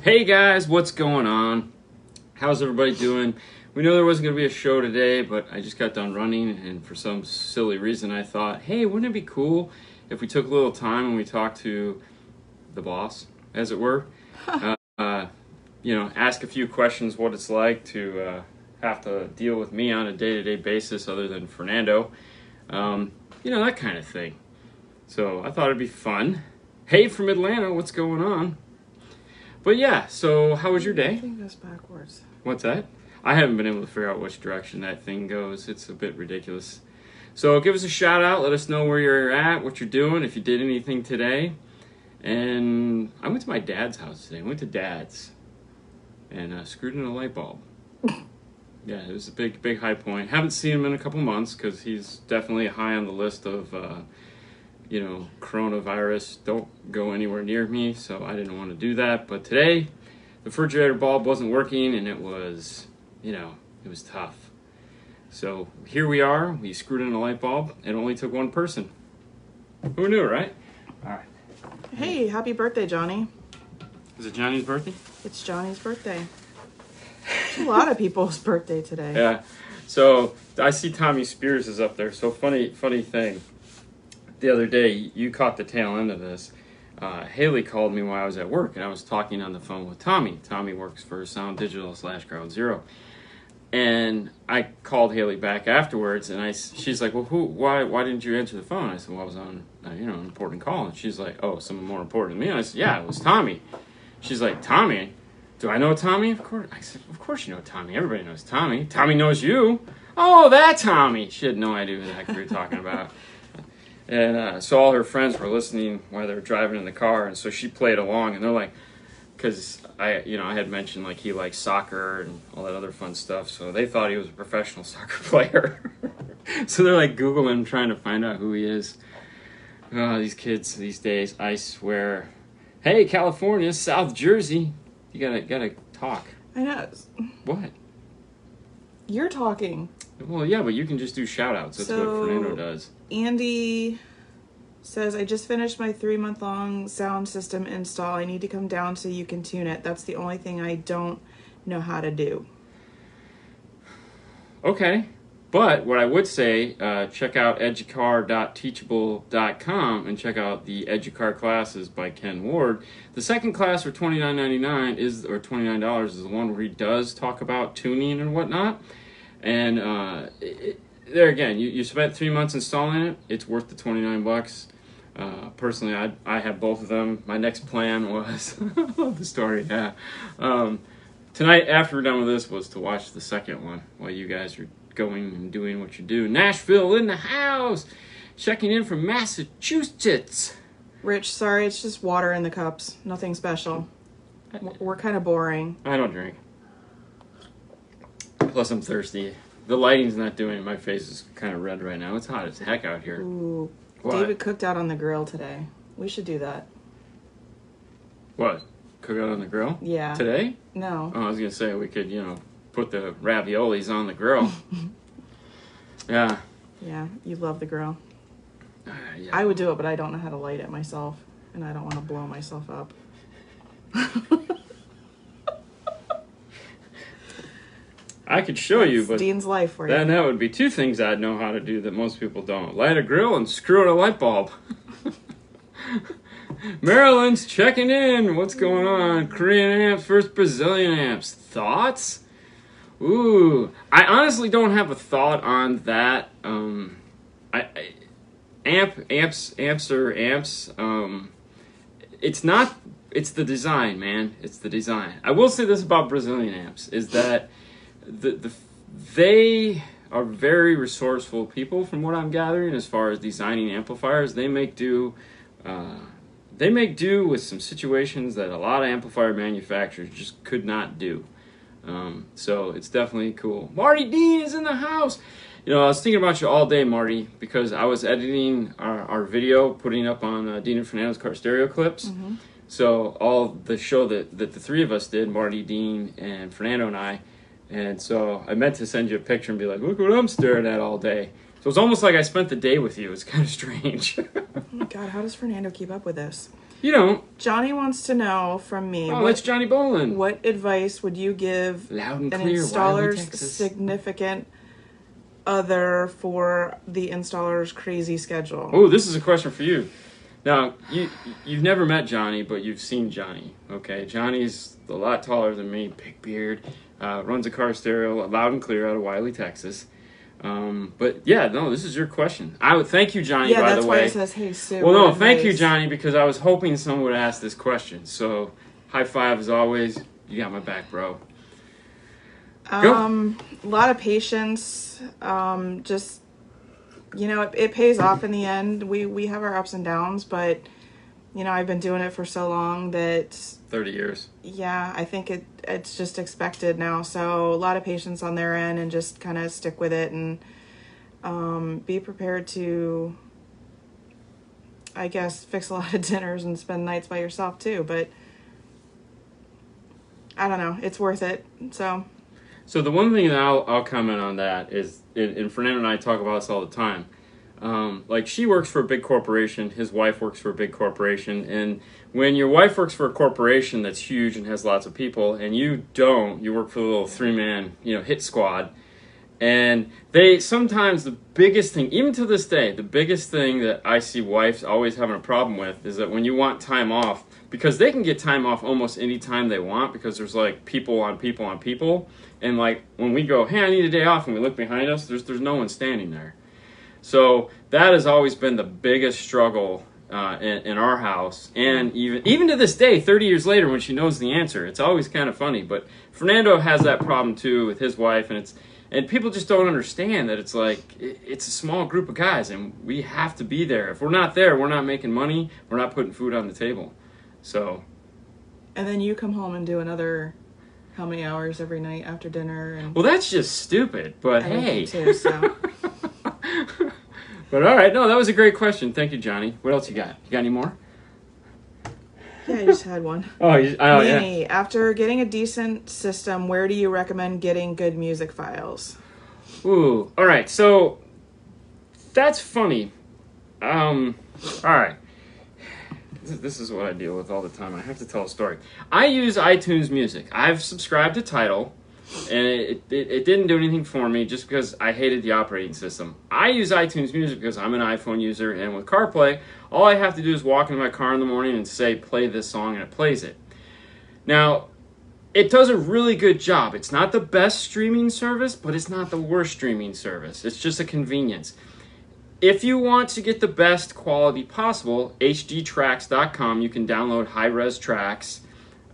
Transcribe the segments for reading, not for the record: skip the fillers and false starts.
Hey guys, what's going on? How's everybody doing? We know there wasn't going to be a show today, but I just got done running, and for some silly reason I thought, hey, wouldn't it be cool if we took a little time and we talked to the boss, as it were? Ask a few questions, what it's like to have to deal with me on a day-to-day basis other than Fernando. That kind of thing. So I thought it'd be fun. Hey, from Atlanta, what's going on? But yeah, so how was your day? I think that's backwards. What's that? I haven't been able to figure out which direction that thing goes. It's a bit ridiculous. So give us a shout out. Let us know where you're at, what you're doing, if you did anything today. And I went to my dad's house today. I went to Dad's and screwed in a light bulb. Yeah, it was a big high point. Haven't seen him in a couple months because he's definitely high on the list of, coronavirus. Don't go anywhere near me, so I didn't want to do that. But today, the refrigerator bulb wasn't working, and it was tough. So here we are. We screwed in a light bulb. It only took one person. Who knew, right? All right. Hey, happy birthday, Johnny. Is it Johnny's birthday? It's Johnny's birthday. It's a lot of people's birthday today. Yeah. So I see Tommy Spears is up there. So funny thing. The other day, you caught the tail end of this. Haley called me while I was at work, and I was talking on the phone with Tommy. Tommy works for Sound Digital / Ground Zero. And I called Haley back afterwards, and she's like, well, why didn't you answer the phone? I said, well, I was on an important call. And she's like, oh, someone more important than me? And I said, yeah, it was Tommy. She's like, Tommy? Do I know Tommy? Of course. I said, of course you know Tommy. Everybody knows Tommy. Tommy knows you. Oh, that Tommy. She had no idea who the heck we were talking about. And so all her friends were listening while they were driving in the car, and so she played along, and they're like, because I had mentioned like he likes soccer and all that other fun stuff, so they thought he was a professional soccer player. So they're like Googling him, trying to find out who he is. Oh, these kids these days, I swear. Hey, California, South Jersey, you gotta talk. I know. What? You're talking. Well, yeah, but you can just do shout-outs. That's what Fernando does. Andy says, I just finished my 3-month-long sound system install. I need to come down so you can tune it. That's the only thing I don't know how to do. Okay. But what I would say, check out educar.teachable.com and check out the Educar classes by Ken Ward. The second class for $29.99 or $29 is the one where he does talk about tuning and whatnot. And there again, you spent 3 months installing it. It's worth the $29. Personally, I have both of them. My next plan was, I love the story. Yeah. Tonight, after we're done with this, was to watch the second one while you guys are going and doing what you do. Nashville in the house, checking in from Massachusetts. Rich, sorry, it's just water in the cups. Nothing special. We're kind of boring. I don't drink. Plus, I'm thirsty. The lighting's not doing it. My face is kind of red right now. It's hot as heck out here. Ooh. What? David cooked out on the grill today. We should do that. What? Cook out on the grill? Yeah. Today? No. Oh, I was going to say we could, put the raviolis on the grill. Yeah. Yeah, you love the grill. Yeah. I would do it, but I don't know how to light it myself, and I don't want to blow myself up. I could show you, but Dean's life for you. then that would be two things I'd know how to do that most people don't. Light a grill and screw in a light bulb. Maryland's checking in. What's going on? Korean amps versus Brazilian amps. Thoughts? Ooh, I honestly don't have a thought on that. Amps are amps. It's the design, man. It's the design. I will say this about Brazilian amps, is that they are very resourceful people from what I'm gathering as far as designing amplifiers. They make do with some situations that a lot of amplifier manufacturers just could not do. So it's definitely cool. Marty Dean is in the house. I was thinking about you all day, Marty, because I was editing our video, putting up on Dean and Fernando's Car Stereo Clips. Mm-hmm. So all the show that the three of us did, Marty, Dean, and Fernando and I, and so I meant to send you a picture and be like, look what I'm staring at all day. So it's almost like I spent the day with you. It's kind of strange. Oh my God, how does Fernando keep up with this? You don't. Johnny wants to know from me. Oh, that's Johnny Bolin. What advice would you give Loud and an clear, Wiley, installer's Texas. significant other for the installer's crazy schedule? Oh, this is a question for you. Now, you've never met Johnny, but you've seen Johnny. Okay, Johnny's a lot taller than me, big beard, runs a car stereo, Loud and Clear, out of Wiley, Texas. But yeah, no, this is your question. I would thank you, Johnny. Yeah, by that's the why way. it says, "Hey Sue." Well, no, what thank you, advice? Johnny, because I was hoping someone would ask this question. So, high five as always. You got my back, bro. A lot of patience. Just, it pays off in the end. We have our ups and downs, but I've been doing it for so long that 30 years. yeah, I think it's just expected now. So a lot of patience on their end, and just kind of stick with it, and be prepared to, I guess, fix a lot of dinners and spend nights by yourself too. But I don't know, it's worth it. So the one thing that I'll comment on that is, and Fernando and I talk about this all the time. Like, she works for a big corporation, his wife works for a big corporation, and when your wife works for a corporation that's huge and has lots of people, and you don't, you work for the little 3-man, hit squad, and sometimes the biggest thing, even to this day, the biggest thing that I see wives always having a problem with is that when you want time off, because they can get time off almost any time they want, because there's like people on people on people, and like when we go, hey, I need a day off, and we look behind us, there's no one standing there. So that has always been the biggest struggle in our house, and even to this day, 30 years later, when she knows the answer, it's always kind of funny. But Fernando has that problem too with his wife, and people just don't understand that it's like it's a small group of guys, and we have to be there. If we're not there, we're not making money, we're not putting food on the table. So, And then you come home and do another how many hours every night after dinner? And well, that's just stupid. But I hey. do too, so. But all right, no, that was a great question. Thank you, Johnny. What else you got? You got any more? Yeah, I just had one. Oh yeah. Manny, after getting a decent system, where do you recommend getting good music files? Ooh, all right. So that's funny. All right. This is what I deal with all the time. I have to tell a story. I use iTunes Music. I've subscribed to Tidal, and it didn't do anything for me just because I hated the operating system. I use iTunes Music because I'm an iPhone user, and with CarPlay, all I have to do is walk into my car in the morning and say, play this song, and it plays it. Now, it does a really good job. It's not the best streaming service, but it's not the worst streaming service. It's just a convenience. If you want to get the best quality possible, hdtracks.com, you can download high-res tracks.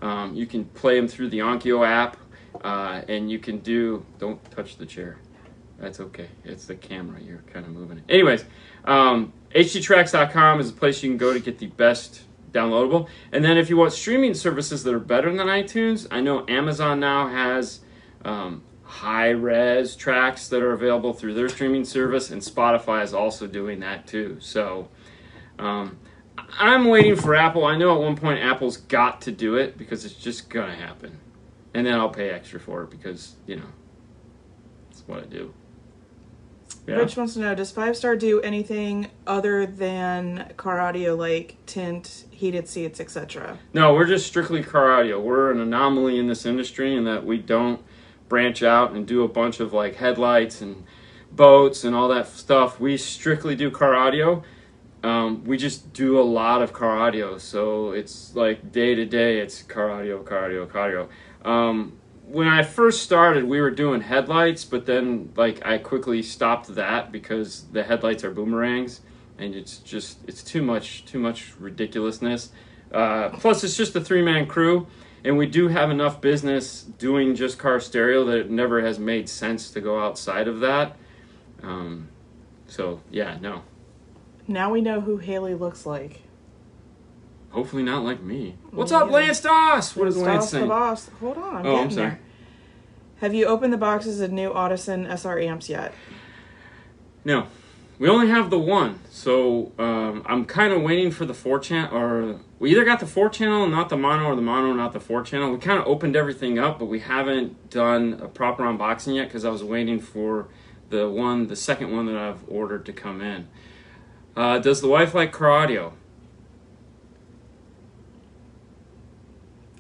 You can play them through the Onkyo app, and you can do... Don't touch the chair. That's okay. It's the camera. You're kind of moving it. Anyways, hdtracks.com is a place you can go to get the best downloadable. And then if you want streaming services that are better than iTunes, I know Amazon now has... high-res tracks that are available through their streaming service, and Spotify is also doing that too. So I'm waiting for Apple. I know at one point Apple's got to do it because it's just going to happen. And then I'll pay extra for it because, it's what I do. Yeah. Rich wants to know, does 5-Star do anything other than car audio, like tint, heated seats, etc.? No, we're just strictly car audio. We're an anomaly in this industry in that we don't branch out and do a bunch of like headlights and boats and all that stuff. We strictly do car audio. We just do a lot of car audio, so it's like day to day it's car audio, car audio, car audio. When I first started, we were doing headlights, but then like I quickly stopped that because the headlights are boomerangs, and it's too much ridiculousness. Plus, it's just a 3-man crew. And we do have enough business doing just car stereo that it never has made sense to go outside of that. So, yeah, no. Now we know who Haley looks like. Hopefully not like me. What's Me up, either. Lance Doss? What does Lance Doss say? the boss. Hold on. Oh, I'm getting sorry. there. Have you opened the boxes of new Audison SR amps yet? No. We only have the one, so I'm kind of waiting for the 4-channel, or we either got the 4-channel and not the mono, or the mono and not the 4-channel. We kind of opened everything up, but we haven't done a proper unboxing yet because I was waiting for the second one that I've ordered to come in. Does the wife like car audio?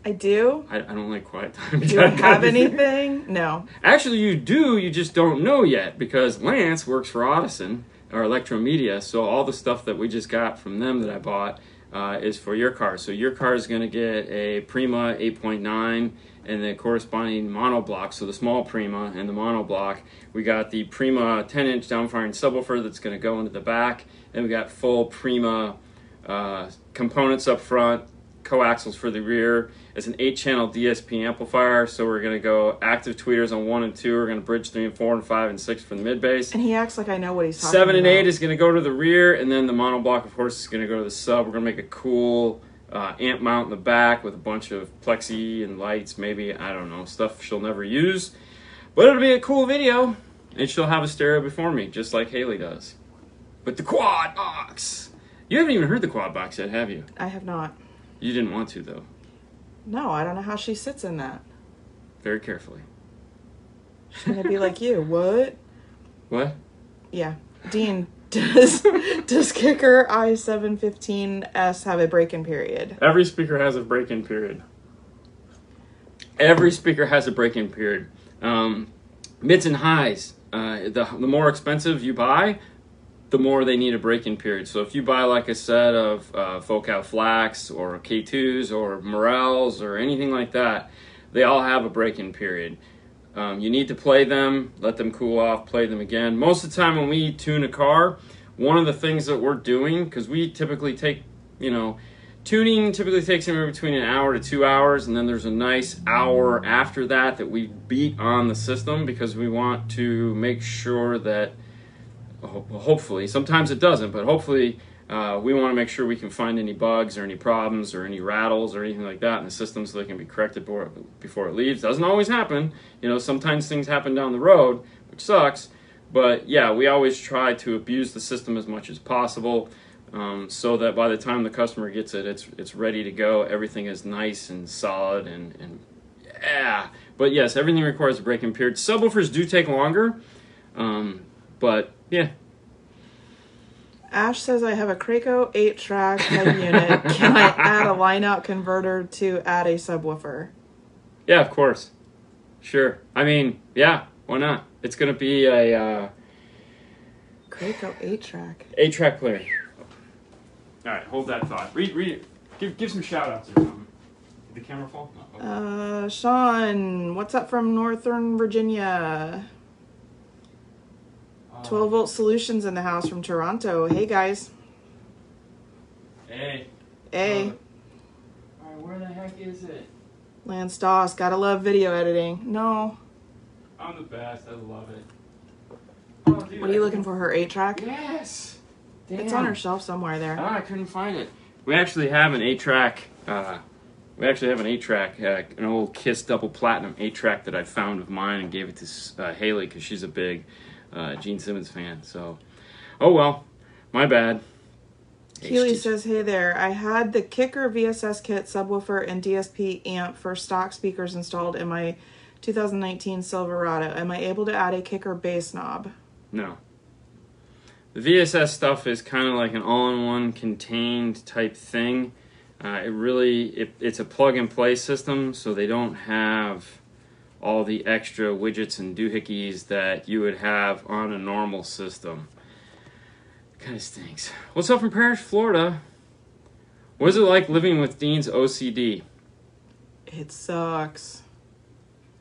I do. I don't like quiet time. Do you have anything? No. Actually, you do. You just don't know yet because Lance works for Audison or Electromedia. So all the stuff that we just got from them that I bought is for your car. So your car is going to get a Prima 8.9 and the corresponding monoblock. So the small Prima and the monoblock. We got the Prima 10-inch downfiring subwoofer that's going to go into the back. And we got full Prima components up front, coaxials for the rear. It's an 8-channel DSP amplifier, so we're going to go active tweeters on 1 and 2. We're going to bridge 3 and 4 and 5 and 6 for the mid bass. And he acts like I know what he's talking 7 and 8 about. is going to go to the rear, and then the monoblock, of course, is going to go to the sub. We're going to make a cool amp mount in the back with a bunch of plexi and lights, maybe, I don't know, stuff she'll never use. But it'll be a cool video, and she'll have a stereo before me, just like Haley does. But the quad box! You haven't even heard the quad box yet, have you? I have not. You didn't want to, though. No, I don't know how she sits in that. Very carefully. She's going to be like you. What? What? Yeah. Dean, does Kicker i715S have a break-in period? Every speaker has a break-in period. Every speaker has a break-in period. Mids and highs. The more expensive you buy, the more they need a break-in period. So if you buy like a set of Focal Flax or K2s or Morels or anything like that, they all have a break-in period. You need to play them, let them cool off, play them again. Most of the time when we tune a car, one of the things that we're doing, because we typically take, tuning typically takes anywhere between an hour to 2 hours, and then there's a nice hour after that that we beat on the system because we want to make sure that hopefully, sometimes it doesn't, but hopefully we want to make sure we can find any bugs or any problems or any rattles or anything like that in the system so they can be corrected before it leaves. Doesn't always happen. Sometimes things happen down the road, which sucks. But yeah, we always try to abuse the system as much as possible so that by the time the customer gets it, it's ready to go. Everything is nice and solid and yeah. But yes, everything requires a break-in period. Subwoofers do take longer, but yeah. Ash says I have a Kraco 8-track head unit. Can I add a line-out converter to add a subwoofer? Yeah, of course. Sure. I mean, yeah, why not? It's going to be a Kraco 8-track. 8-track player. All right, hold that thought. Read it. Give some shout-outs or something. Did the camera fall? No. Okay. Sean, what's up from Northern Virginia? 12-volt solutions in the house from Toronto. Hey, guys. Hey. Hey. All right, where the heck is it? Lance Doss, gotta love video editing. No. I'm the best. I love it. Oh, dude, What are you looking for, her 8-track? Yes. Damn. It's on her shelf somewhere there. Oh, I couldn't find it. We actually have an 8-track. An old Kiss double platinum 8-track that I found of mine and gave it to Haley because she's a big Gene Simmons fan. So, oh well, my bad. Keely says, hey there, I had the Kicker VSS kit subwoofer and DSP amp for stock speakers installed in my 2019 Silverado. Am I able to add a Kicker bass knob? No. The VSS stuff is kind of like an all-in-one contained type thing. It's a plug-and-play system, so they don't have all the extra widgets and doohickeys that you would have on a normal system. Kind of stinks. What's up from Parrish, Florida? What is it like living with Dean's OCD? It sucks.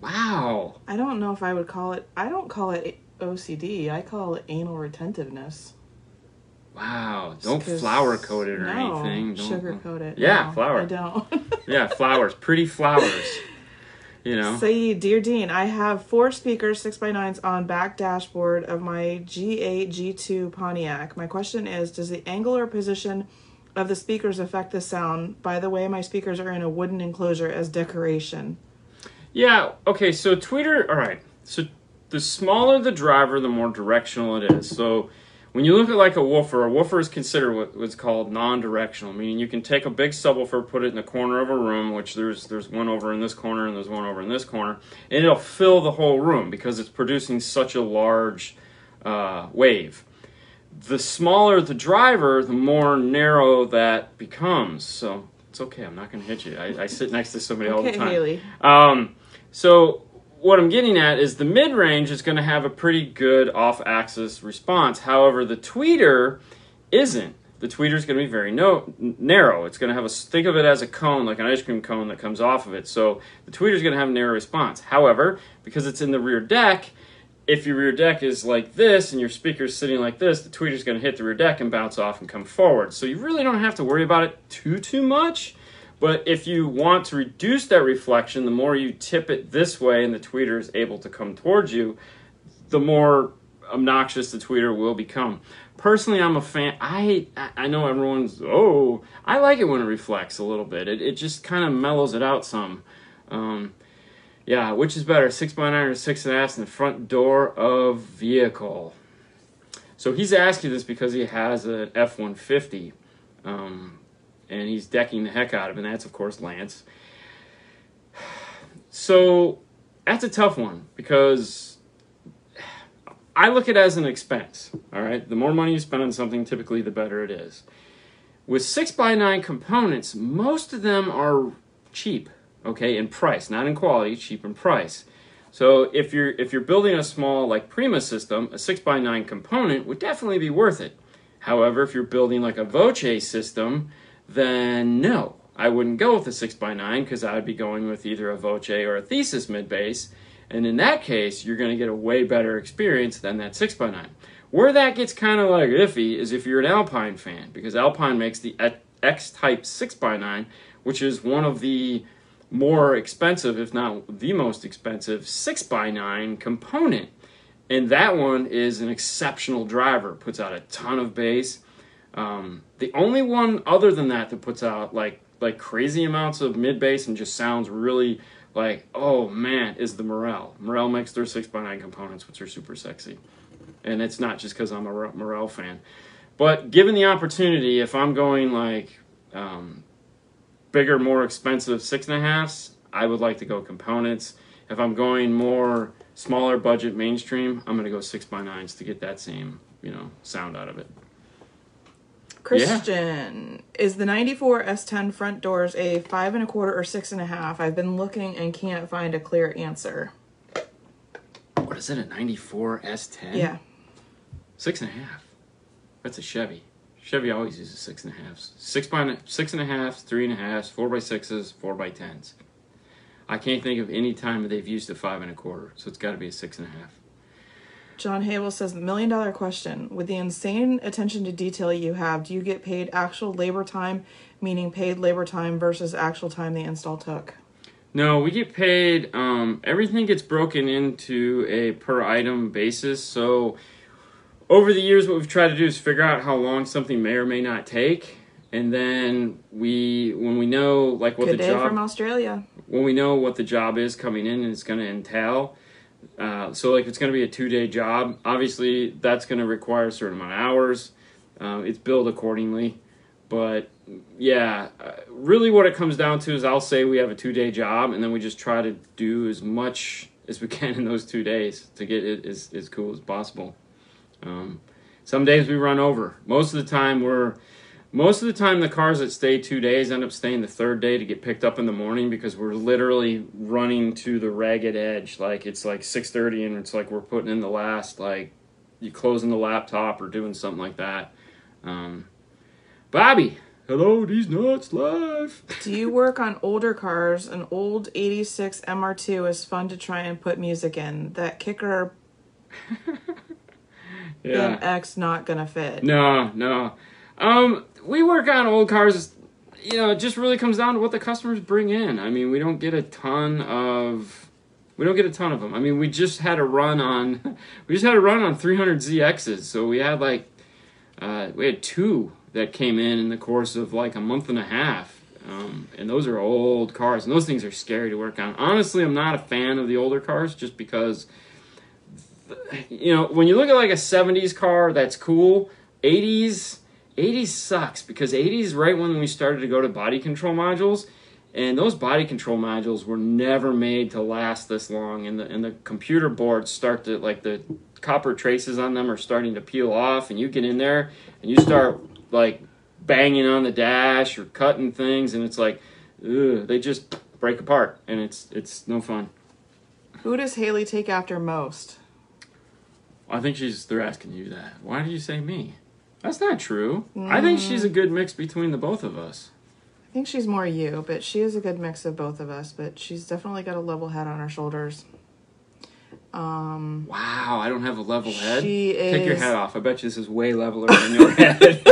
Wow. I don't know if I would call it, I don't call it OCD, I call it anal retentiveness. Wow. Don't flower coat it or anything. Don't Sugar coat it. Yeah, no, flower. I don't. Yeah, flowers. Pretty flowers. Say, dear Dean, I have 4 speakers 6x9s on back dashboard of my G8 G2 Pontiac. My question is, does the angular position of the speakers affect the sound? By the way, my speakers are in a wooden enclosure as decoration. Yeah, okay, so tweeter, all right. So the smaller the driver, the more directional it is. So when you look at like a woofer is considered what's called non-directional, meaning you can take a big subwoofer, put it in the corner of a room, which there's one over in this corner and there's one over in this corner, and it'll fill the whole room because it's producing such a large wave. The smaller the driver, the more narrow that becomes. So It's okay. I'm not going to hit you. I sit next to somebody all the Okay, time. Haley. So what I'm getting at is the mid-range is going to have a pretty good off-axis response. However, the tweeter isn't. The tweeter is going to be very narrow. It's going to have think of it as a cone, like an ice cream cone that comes off of it. So the tweeter is going to have a narrow response. However, because it's in the rear deck, if your rear deck is like this and your speaker's sitting like this, the tweeter is going to hit the rear deck and bounce off and come forward. So you really don't have to worry about it too much. But if you want to reduce that reflection, the more you tip it this way and the tweeter is able to come towards you, the more obnoxious the tweeter will become. Personally, I'm a fan. I know everyone's, I like it when it reflects a little bit. It just kind of mellows it out some. Yeah, which is better, 6x9 or 6.5 in the front door of vehicle? So he's asking this because he has an F-150, and he's decking the heck out of it, and that's, of course, Lance. So that's a tough one because I look at it as an expense, all right? The more money you spend on something, typically the better it is. With 6x9 components, most of them are cheap, okay, in price, not in quality, cheap in price. So if you're building a small, like Prima system, a 6x9 component would definitely be worth it. However, if you're building like a Voce system, then no, I wouldn't go with a 6x9 because I would be going with either a Voce or a Thesis mid-bass. And in that case, you're going to get a way better experience than that 6x9. Where that gets kind of like iffy is if you're an Alpine fan, because Alpine makes the X-Type 6x9, which is one of the more expensive, if not the most expensive, 6x9 component. And that one is an exceptional driver. Puts out a ton of bass. The only one other than that puts out like crazy amounts of mid bass and just sounds really like, oh man, is the Morel. Morel makes their 6x9 components, which are super sexy. And it's not just because I'm a Morel fan. But given the opportunity, if I'm going like bigger, more expensive 6.5s, I would like to go components. If I'm going more smaller budget mainstream, I'm going to go 6x9s to get that same, sound out of it. Christian, is the 94 S10 front doors a 5 1/4 or 6.5? I've been looking and can't find a clear answer. What is it, a 94 S10? Yeah. 6.5. That's a Chevy. Chevy always uses 6.5s. 6.5s, 3.5s, 4x6s, 4x10s. I can't think of any time that they've used a 5 1/4, so it's got to be a 6.5. John Hable says, $1 million question. With the insane attention to detail you have, do you get paid actual labor time, meaning paid labor time versus actual time the install took? No, we get paid, everything gets broken into a per item basis. So over the years, what we've tried to do is figure out how long something may or may not take. And then when we know like what Good the day job from Australia. When we know what the job is coming in and it's going to entail, so like if it's going to be a 2-day job, obviously that's going to require a certain amount of hours. It's billed accordingly. But yeah, really what it comes down to is I'll say we have a 2-day job and then we just try to do as much as we can in those 2 days to get it as cool as possible. Some days we run over. Most of the time the cars that stay 2 days end up staying the 3rd day to get picked up in the morning because we're literally running to the ragged edge. Like it's like 6:30 and it's like we're putting in the last, like you closing the laptop or doing something like that. Bobby, hello, these nuts live. Do you work on older cars? An old 86 MR2 is fun to try and put music in. That kicker Yeah. BMX not gonna fit. No. We work on old cars. It just really comes down to what the customers bring in. I mean, we don't get a ton of them. I mean, we just had a run on 300 ZXs. So we had we had 2 that came in the course of like a month and a half. And those are old cars, and those things are scary to work on. Honestly, I'm not a fan of the older cars just because, when you look at like a 70s car, that's cool. 80s sucks because 80s right when we started to go to body control modules, and those body control modules were never made to last this long, and the computer boards start to, like, the copper traces on them are starting to peel off, and you get in there and you start like banging on the dash or cutting things, and it's like, ugh, they just break apart, and it's no fun. Who does Haley take after most? I think they're asking you that. Why do you say me? That's not true. I think she's a good mix between the both of us. I think she's more you, but she is a good mix of both of us, but she's definitely got a level head on her shoulders. Wow, I don't have a level head? She Take your is head off. I bet you this is way leveler than your head.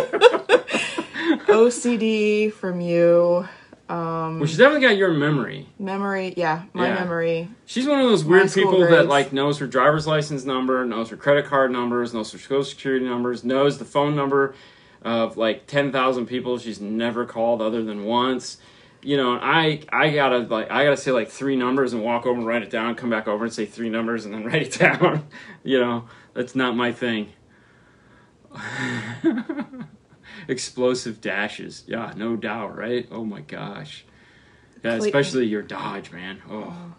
OCD from you. Well, she's definitely got your memory. Memory, yeah, my memory. She's one of those weird school people that grades. like knows her driver's license number, knows her credit card numbers, knows her social security numbers, knows the phone number of like 10,000 people she's never called other than once. You know, I gotta say like 3 numbers and walk over and write it down, come back over and say 3 numbers and then write it down. You know, that's not my thing. Explosive dashes. Yeah, no doubt, right? Oh my gosh. Yeah, especially your Dodge, man. Oh.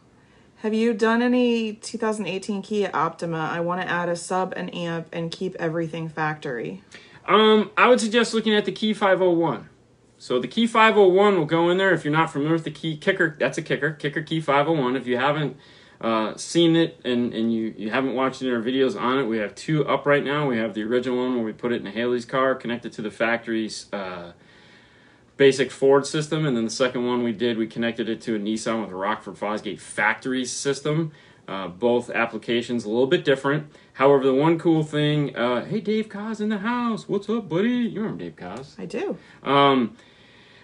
Have you done any 2018 Kia Optima? I want to add a sub and amp and keep everything factory. I would suggest looking at the Key 501. So the Key 501 will go in there. If you're not familiar with the Key Kicker, that's a Kicker Key 501. If you haven't seen it and you haven't watched any of our videos on it, we have 2 up right now. We have the original one where we put it in Haley's car, connected to the factory's basic Ford system, and then the second one we connected it to a Nissan with a Rockford Fosgate factory system. Both applications a little bit different. However, the one cool thing, hey, Dave Kaz in the house. What's up, buddy? You remember Dave Kaz? I do.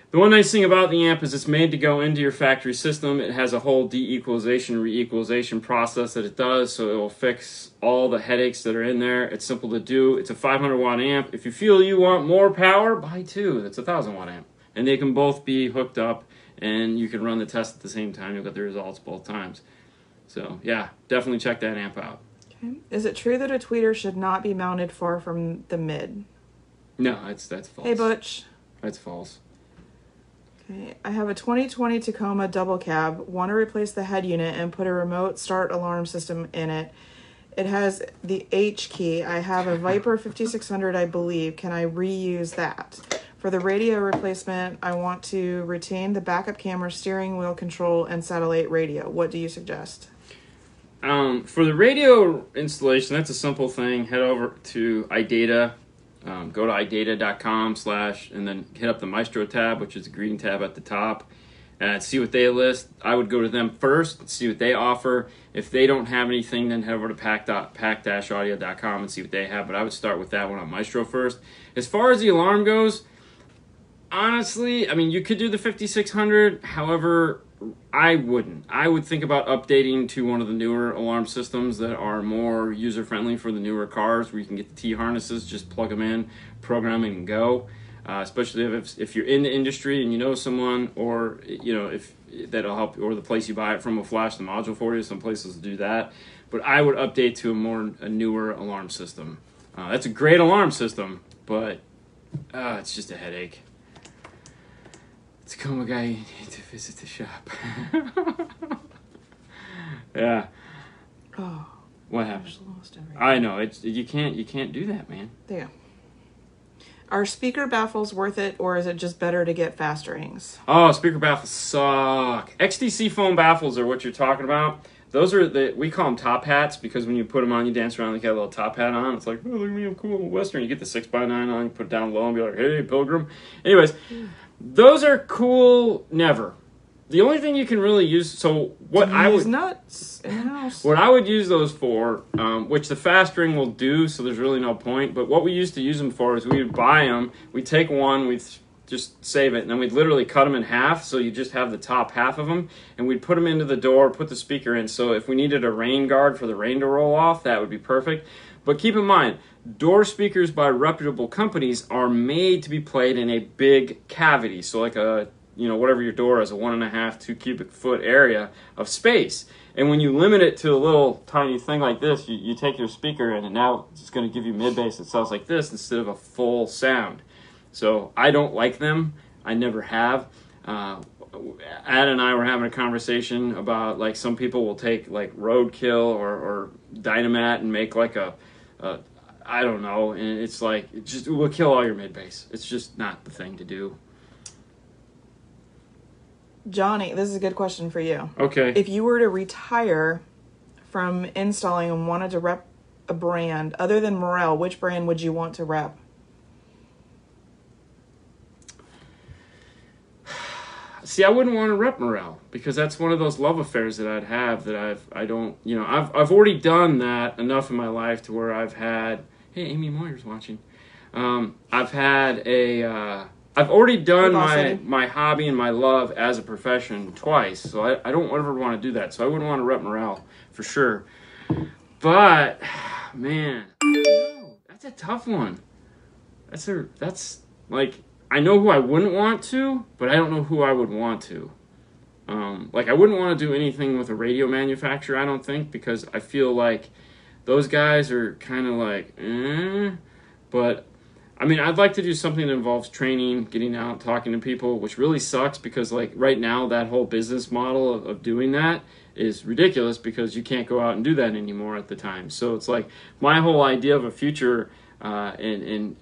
The one nice thing about the amp is it's made to go into your factory system. It has a whole de-equalization, re-equalization process that it does, so it will fix all the headaches that are in there. It's simple to do. It's a 500 watt amp. If you feel you want more power, buy 2. That's a 1,000 watt amp. And they can both be hooked up, and you can run the test at the same time. You'll get the results both times. So, yeah, definitely check that amp out. Okay. Is it true that a tweeter should not be mounted far from the mid? No, that's false. Hey, Butch. That's false. Okay. I have a 2020 Tacoma double cab. Want to replace the head unit and put a remote start alarm system in it. It has the H key. I have a Viper 5600, I believe. Can I reuse that? For the radio replacement, I want to retain the backup camera, steering wheel control, and satellite radio. What do you suggest? For the radio installation, that's a simple thing. Head over to iData. Go to idata.com/ and then hit up the Maestro tab, which is the green tab at the top, and see what they list. I would go to them first, see what they offer. If they don't have anything, then head over to pack-audio.com and see what they have. But I would start with that one on Maestro first. As far as the alarm goes, honestly, I mean, you could do the 5600. However, I wouldn't. I would think about updating to one of the newer alarm systems that are more user-friendly for the newer cars, where you can get the T-harnesses, just plug them in, program it, and go. Especially if you're in the industry and you know someone, or you know if that'll help, or the place you buy it from will flash the module for you. Some places do that, but I would update to a newer alarm system. That's a great alarm system, but it's just a headache. Tacoma guy, you need to visit the shop. Yeah. Oh. What happened? Lost everything. I know you can't do that, man. Yeah. Are speaker baffles worth it, or is it just better to get fast rings? Oh, speaker baffles suck. XTC foam baffles are what you're talking about. Those are we call them top hats, because when you put them on, you dance around like you got a little top hat on. It's like, oh, look at me, I'm cool, I'm a Western. You get the 6x9 on, you put it down low and be like, hey, Pilgrim. Anyways, those are cool. Never. The only thing you can really use, so what I would nuts in the house. What I would use those for, which the fast ring will do, so there's really no point. But what we used to use them for is we would buy them, we'd take one, we'd just save it, and then we'd literally cut them in half, so you just have the top half of them, and we'd put them into the door, put the speaker in. So if we needed a rain guard for the rain to roll off, that would be perfect. But keep in mind, door speakers by reputable companies are made to be played in a big cavity, so like a, you know, whatever your door is, a 1.5, 2 cubic foot area of space. And when you limit it to a little tiny thing like this, you take your speaker and now it's going to give you mid-bass that sounds like this instead of a full sound. So I don't like them. I never have. Ad and I were having a conversation about, like, some people will take like Roadkill or Dynamat and make like a I don't know, and it's like it will kill all your mid bass. It's just not the thing to do. Johnny, this is a good question for you. Okay. If you were to retire from installing and wanted to rep a brand other than Morel, which brand would you want to rep? See, I wouldn't want to rep Morel because that's one of those love affairs that I'd have that I've already done that enough in my life to where I've had. Hey, Amy Moyer's watching. I've already done my hobby and my love as a profession twice, so I don't ever want to do that. So I wouldn't want to rep Morel for sure. But man, that's a tough one. That's like. I know who I wouldn't want to, but I don't know who I would want to. Like, I wouldn't want to do anything with a radio manufacturer, I don't think, because I feel like those guys are kind of like, But, I mean, I'd like to do something that involves training, getting out, talking to people, which really sucks because, like, right now, that whole business model of doing that is ridiculous because you can't go out and do that anymore at the time. So it's like my whole idea of a future and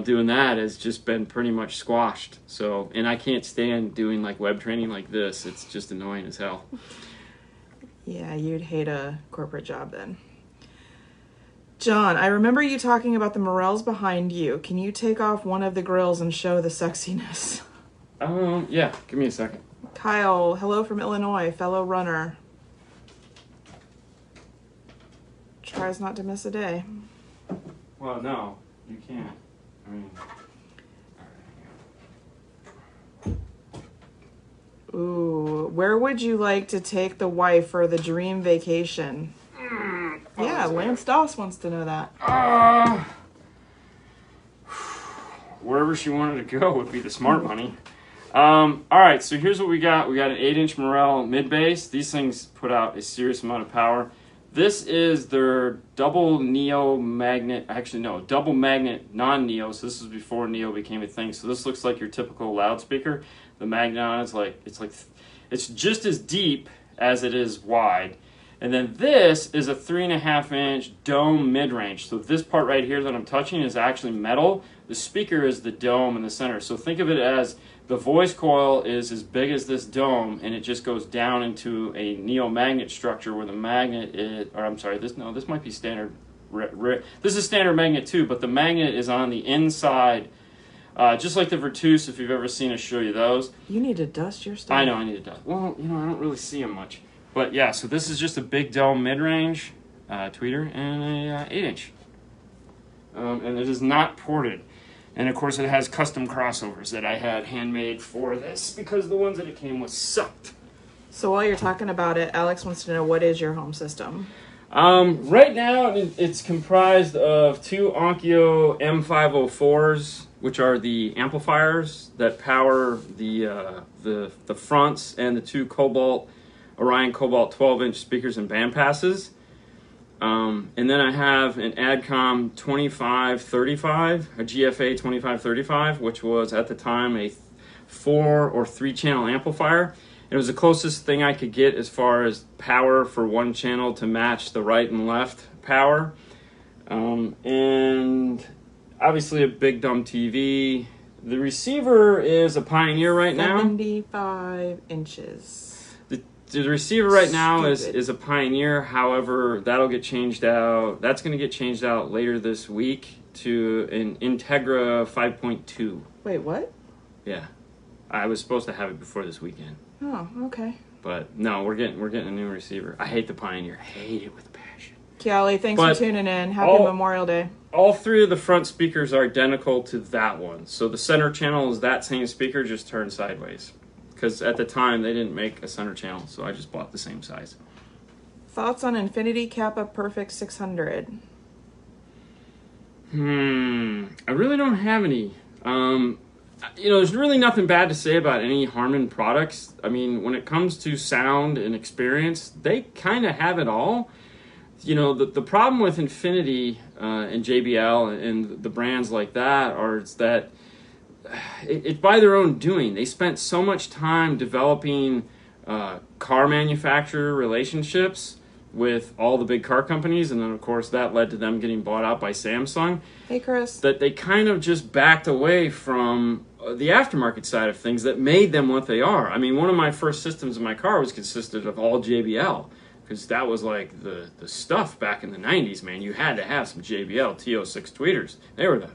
doing that has just been pretty much squashed. So, and I can't stand doing like web training like this. It's just annoying as hell. Yeah, you'd hate a corporate job then. John, I remember you talking about the Morels behind you. Can you take off one of the grills and show the sexiness? Yeah, give me a second. Kyle, hello from Illinois, fellow runner. Tries not to miss a day. Well, no, you can't. I mean, ooh, where would you like to take the wife for the dream vacation? Yeah, Lance Doss wants to know that. Wherever she wanted to go would be the smart money. All right, so here's what we got. We got an 8-inch Morel mid-bass. These things put out a serious amount of power. This is their double Neo magnet, actually no, double magnet non-Neo, so this is before Neo became a thing. So this looks like your typical loudspeaker. The magnet on it's just as deep as it is wide. And then this is a 3.5-inch dome mid-range. So this part right here that I'm touching is actually metal. The speaker is the dome in the center. So think of it as the voice coil is as big as this dome, and it just goes down into a neomagnet structure where the magnet is, or I'm sorry, this might be standard. This is standard magnet too, but the magnet is on the inside, just like the Virtus, if you've ever seen us show you those. You need to dust your stuff. I know, I need to dust. Well, I don't really see them much. But yeah, so this is just a big dome mid-range tweeter and a 8-inch. And it is not ported. And of course it has custom crossovers that I had handmade for this because the ones that it came with sucked. So while you're talking about it, Alex wants to know, what is your home system? Right now it's comprised of 2 Onkyo M504s, which are the amplifiers that power the fronts, and the 2 Orion Cobalt 12-inch speakers and band passes. And then I have an Adcom 2535, a GFA 2535, which was at the time a 4 or 3 channel amplifier. It was the closest thing I could get as far as power for one channel to match the right and left power. And obviously a big dumb TV. The receiver is a Pioneer right now. 75 inches. The receiver right now is a Pioneer. However, that'll get changed out. That's going to get changed out later this week to an Integra 5.2. Wait, what? Yeah, I was supposed to have it before this weekend. Oh, okay. But no, we're getting a new receiver. I hate the Pioneer. I hate it with passion. Kiali, thanks for tuning in. Happy Memorial Day. All 3 of the front speakers are identical to that one. So the center channel is that same speaker, just turned sideways. Because at the time they didn't make a center channel, so I just bought the same size. Thoughts on Infinity Kappa Perfect 600? I really don't have any. There's really nothing bad to say about any Harman products. I mean, when it comes to sound and experience, they kind of have it all. The problem with Infinity and JBL and the brands like that is that it's by their own doing. They spent so much time developing car manufacturer relationships with all the big car companies, and then of course that led to them getting bought out by Samsung. Hey, Chris. That they kind of just backed away from the aftermarket side of things that made them what they are. I mean, one of my first systems in my car was consisted of all JBL, because that was like the stuff back in the 90s, man. You had to have some JBL T06 tweeters. They were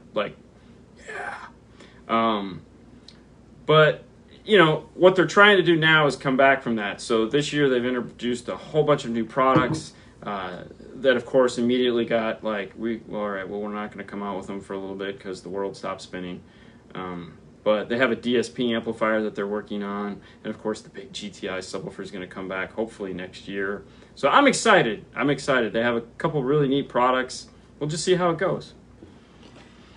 but you know, what they're trying to do now is come back from that. So this year they've introduced a whole bunch of new products that, of course, immediately got like, all right, well, we're not going to come out with them for a little bit because the world stopped spinning. But they have a DSP amplifier that they're working on. And, of course, the big GTI subwoofer is going to come back hopefully next year. So I'm excited. They have a couple really neat products. We'll just see how it goes.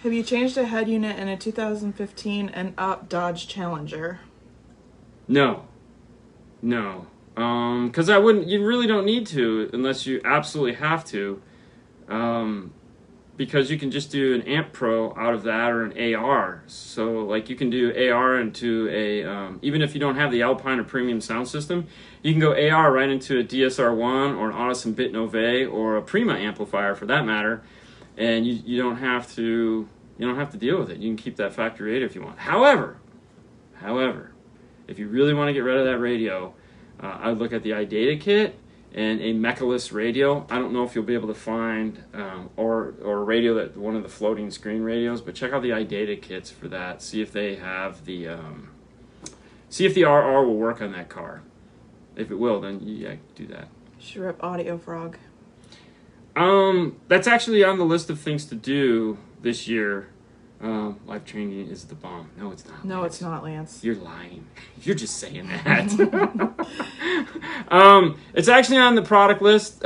Have you changed a head unit in a 2015 and up Dodge Challenger? No. Because I wouldn't. You really don't need to unless you absolutely have to. Because you can just do an Amp Pro out of that or an AR. So like you can do AR into a even if you don't have the Alpine or premium sound system, you can go AR right into a DSR1 or an Audison Bit Nove or a Prima amplifier for that matter, and you don't have to deal with it. You can keep that factory 8 if you want. However, if you really want to get rid of that radio, I would look at the iData kit and a Mechaless radio. I don't know if you'll be able to find or a radio that one of the floating screen radios, but check out the iData kits for that. See if they have the RR will work on that car. If it will, then yeah, do that. Should rip Audio Frog. That's actually on the list of things to do this year. Live training is the bomb. No, it's not. No, Lance. it's not, Lance. You're lying. You're just saying that. It's actually on the product list.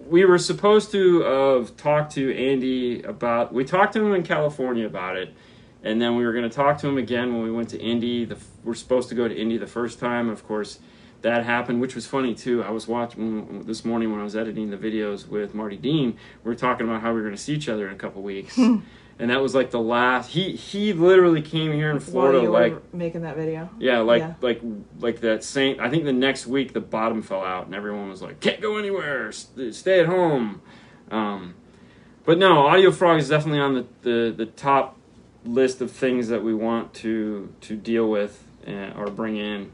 We were supposed to have talked to Andy about. We talked to him in California about it, and then we were going to talk to him again when we went to Indy. We're supposed to go to Indy the first time. Of course, that happened, which was funny too. I was watching this morning when I was editing the videos with Marty Dean. We were talking about how we were going to see each other in a couple weeks. And that was like the last. He literally came here in Florida, while you like were making that video. Yeah, like that same. I think the next week the bottom fell out, and everyone was like, "Can't go anywhere. Stay at home." But no, Audio Frog is definitely on the top list of things that we want to deal with or bring in.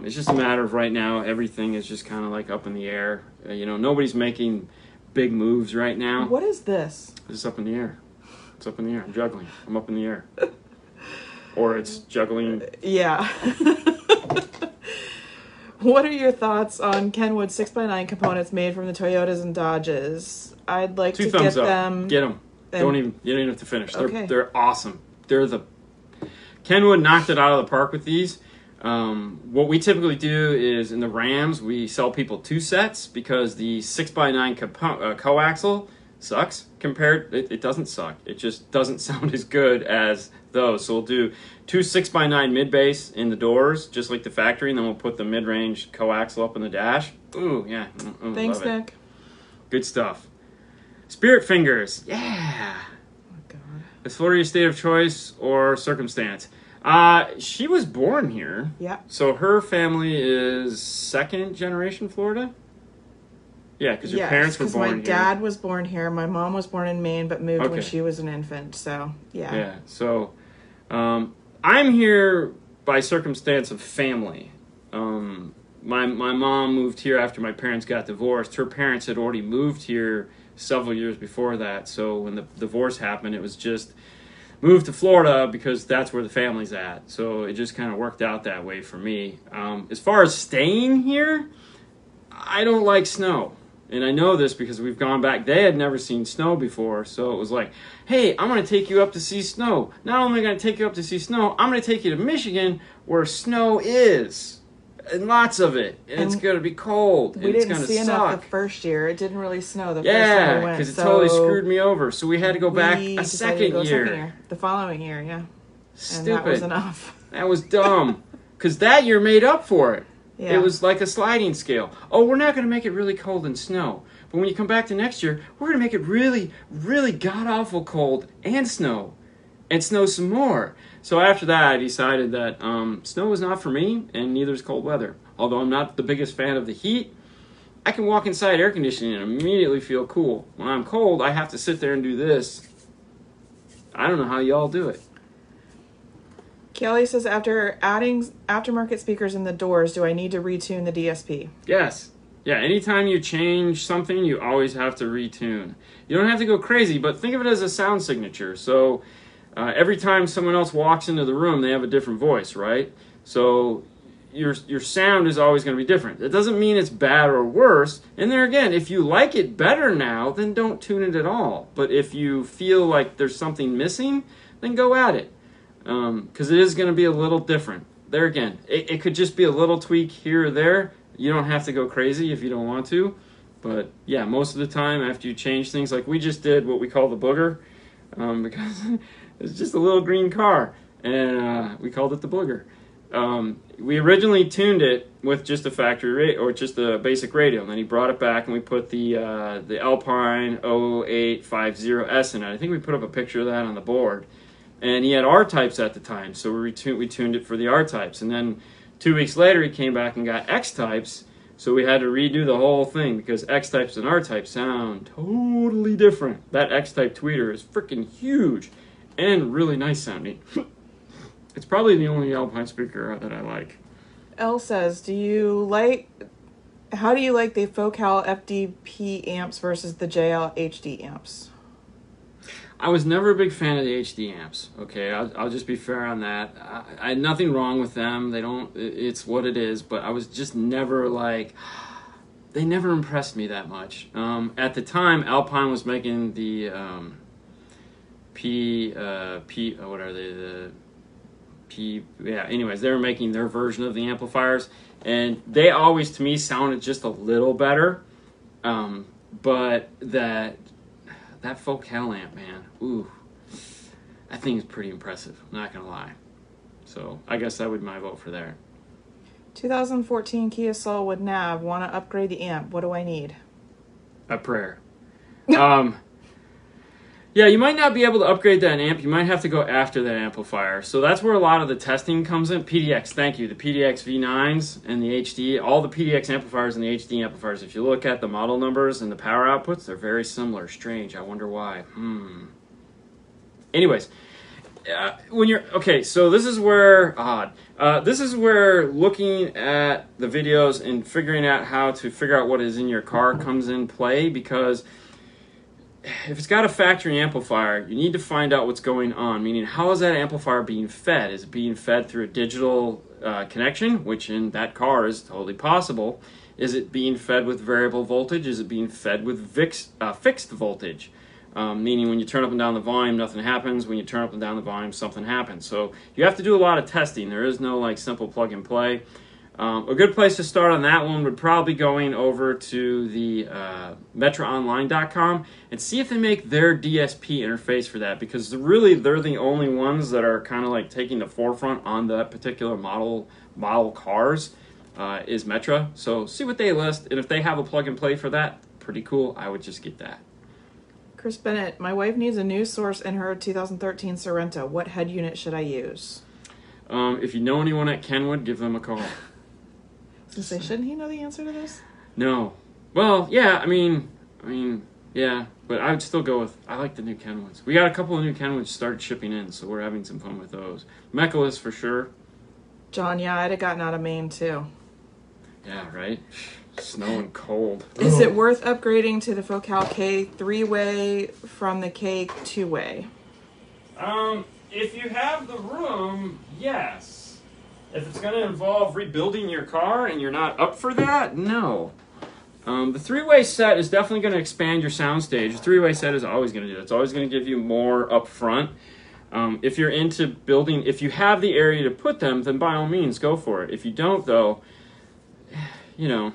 It's just a matter of right now. Everything is just kind of like up in the air. Nobody's making big moves right now. What is this? It's up in the air. It's up in the air. I'm juggling. I'm up in the air. Or it's juggling. Yeah. What are your thoughts on Kenwood 6x9 components made from the Toyotas and Dodges? I'd like to get them. Get them. You don't even have to finish. Okay. They're awesome. Kenwood knocked it out of the park with these. What we typically do is in the Rams we sell people 2 sets because the 6x9 coaxial sucks compared. It doesn't suck. It just doesn't sound as good as those. So we'll do 2 6x9 mid bass in the doors, just like the factory, and then we'll put the mid range coaxial up in the dash. Ooh, yeah. Thanks, Nick. Good stuff. Spirit Fingers, yeah. Oh God. Is Florida your state of choice or circumstance? She was born here. Yeah. So her family is 2nd generation Florida. Yeah, because your parents were born here. Because my dad was born here. My mom was born in Maine, but moved when she was an infant. So, yeah. Yeah, so I'm here by circumstance of family. My mom moved here after my parents got divorced. Her parents had already moved here several years before that. So when the divorce happened, it was just moved to Florida because that's where the family's at. So it just kind of worked out that way for me. As far as staying here, I don't like snow. And I know this because we've gone back. They had never seen snow before, so it was like, hey, I'm going to take you up to see snow. Not only am I going to take you up to see snow, I'm going to take you to Michigan where snow is. And lots of it. And it's going to be cold. And it's going to suck. We didn't see enough the first year. It didn't really snow the first time we went. Yeah, because it totally screwed me over. So we had to go back a second year. The following year, yeah. Stupid. And that was enough. That was dumb. Because that year made up for it. Yeah. It was like a sliding scale. Oh, we're not going to make it really cold and snow. But when you come back to next year, we're going to make it really, really god-awful cold and snow. And snow some more. So after that, I decided that snow was not for me, and neither is cold weather. Although I'm not the biggest fan of the heat, I can walk inside air conditioning and immediately feel cool. When I'm cold, I have to sit there and do this. I don't know how y'all do it. Kelly says, after adding aftermarket speakers in the doors, do I need to retune the DSP? Yes. Yeah, anytime you change something, you always have to retune. You don't have to go crazy, but think of it as a sound signature. So every time someone else walks into the room, they have a different voice, right? So your sound is always going to be different. It doesn't mean it's bad or worse. And there again, if you like it better now, then don't tune it at all. But if you feel like there's something missing, then go at it. Because it is going to be a little different. There again, it could just be a little tweak here or there. You don't have to go crazy if you don't want to. But yeah, most of the time after you change things, like we just did what we call the booger, because it's just a little green car, and we called it the booger. We originally tuned it with just a factory or just a basic radio, and then he brought it back and we put the Alpine 0850S in it. I think we put up a picture of that on the board. And he had R-types at the time, so we tuned it for the R-types. And then 2 weeks later, he came back and got X-types, so we had to redo the whole thing because X-types and R-types sound totally different. That X-type tweeter is freaking huge and really nice sounding. It's probably the only Alpine speaker that I like. Elle says, how do you like the Focal FDP amps versus the JL HD amps? I was never a big fan of the HD amps. Okay, I'll just be fair on that. I had nothing wrong with them. It's what it is. But I was just never like, they never impressed me that much. At the time, Alpine was making the what are they? Anyways, they were making their version of the amplifiers, and they always to me sounded just a little better. But that Focal amp, man, ooh, that thing is pretty impressive, I'm not gonna lie. So I guess that would be my vote for there. 2014 Kia Soul with nav, want to upgrade the amp, what do I need? A prayer. Yeah, you might not be able to upgrade that amp. You might have to go after that amplifier. So that's where a lot of the testing comes in. PDX, thank you. The PDX V9s and the HD, all the PDX amplifiers and the HD amplifiers, if you look at the model numbers and the power outputs, they're very similar. Strange. I wonder why. Anyways, so this is where, this is where looking at the videos and figuring out how to figure out what is in your car comes in play, because if it's got a factory amplifier, you need to find out what's going on, meaning how is that amplifier being fed? Is it being fed through a digital connection, which in that car is totally possible? Is it being fed with variable voltage? Is it being fed with fixed voltage? Meaning when you turn up and down the volume, nothing happens. When you turn up and down the volume, something happens. So you have to do a lot of testing. There is no like simple plug and play. A good place to start on that one would probably be going over to the metraonline.com and see if they make their DSP interface for that, because really they're the only ones that are kind of like taking the forefront on that particular model cars is Metra. So see what they list, and if they have a plug and play for that, pretty cool. I would just get that. Chris Bennett, my wife needs a new source in her 2013 Sorento. What head unit should I use? If you know anyone at Kenwood, give them a call. Say, shouldn't he know the answer to this? No. Well, yeah, I mean, yeah, but I would still go with, I like the new Kenwoods. We got a couple of new Kenwoods started shipping in, so we're having some fun with those. Mechalus for sure. John, yeah, I'd have gotten out of Maine too. Yeah, right? Snow and cold. Is it worth upgrading to the Focal K 3-way from the K 2-way? If you have the room, yes. If it's going to involve rebuilding your car and you're not up for that, no. The 3-way set is definitely going to expand your soundstage. The 3-way set is always going to do that. It's always going to give you more up front. If you're into building, if you have the area to put them, then by all means, go for it. If you don't, though, you know,